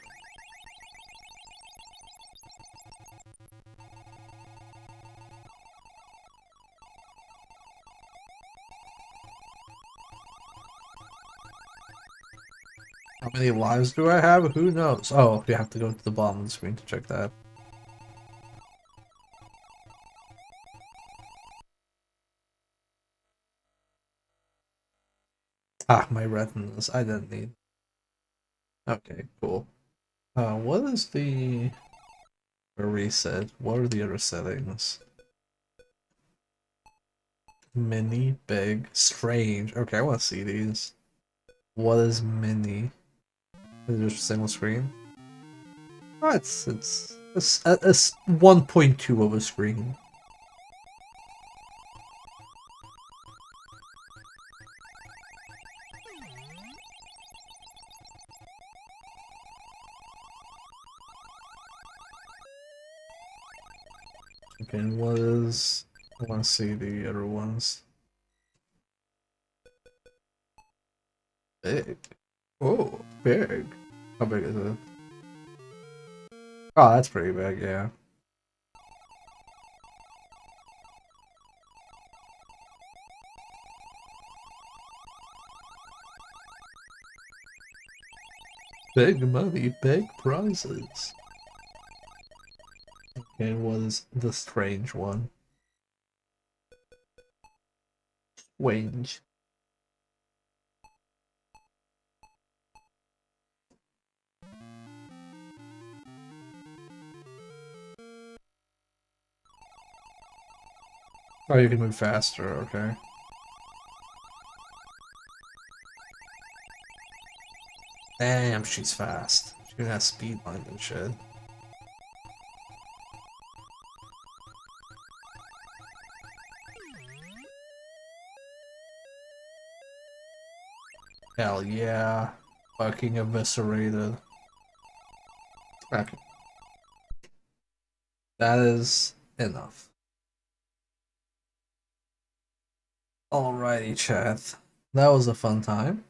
How many lives do I have? Who knows? Oh, you have to go to the bottom of the screen to check that. Ah, my retinas. I didn't need. Okay, cool. What is the reset? What are the other settings? Mini, big, strange. Okay, I want to see these. What is mini? Is it just single screen? Oh, it's 1.2 of a screen. Okay, and what is... I want to see the other ones. Big. Oh, big. How big is it? Oh, that's pretty big, yeah. Big money, big prizes. Okay, what is the strange one? Strange. Oh, you can move faster, okay. Damn, she's fast. She's gonna have speed line and shit. Hell yeah. Fucking eviscerated. Okay. That is enough. Alrighty, chat. That was a fun time.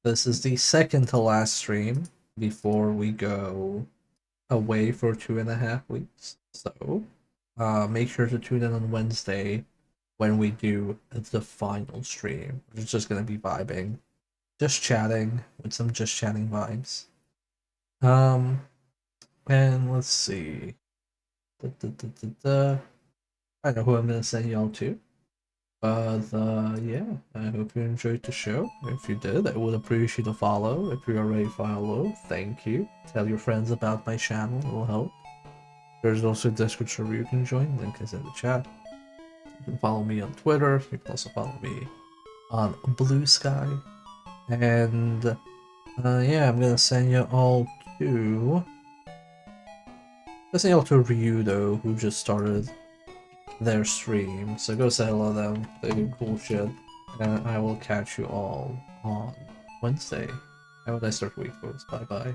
This is the second to last stream before we go away for 2.5 weeks. So, make sure to tune in on Wednesday when we do the final stream, which is just gonna be vibing, just chatting with some just chatting vibes. And let's see. I know who I'm gonna send y'all to. But yeah, I hope you enjoyed the show. If you did, I would appreciate a follow. If you already follow, thank you. Tell your friends about my channel, it will help. There's also a Discord server you can join, link is in the chat. You can follow me on Twitter, you can also follow me on Blue Sky. And yeah, I'm gonna send you all to... Let's send you all to Ryudo, who just started their stream, so go say hello to them, they do cool shit, and I will catch you all on Wednesday. Have a nice start week, folks. Bye bye.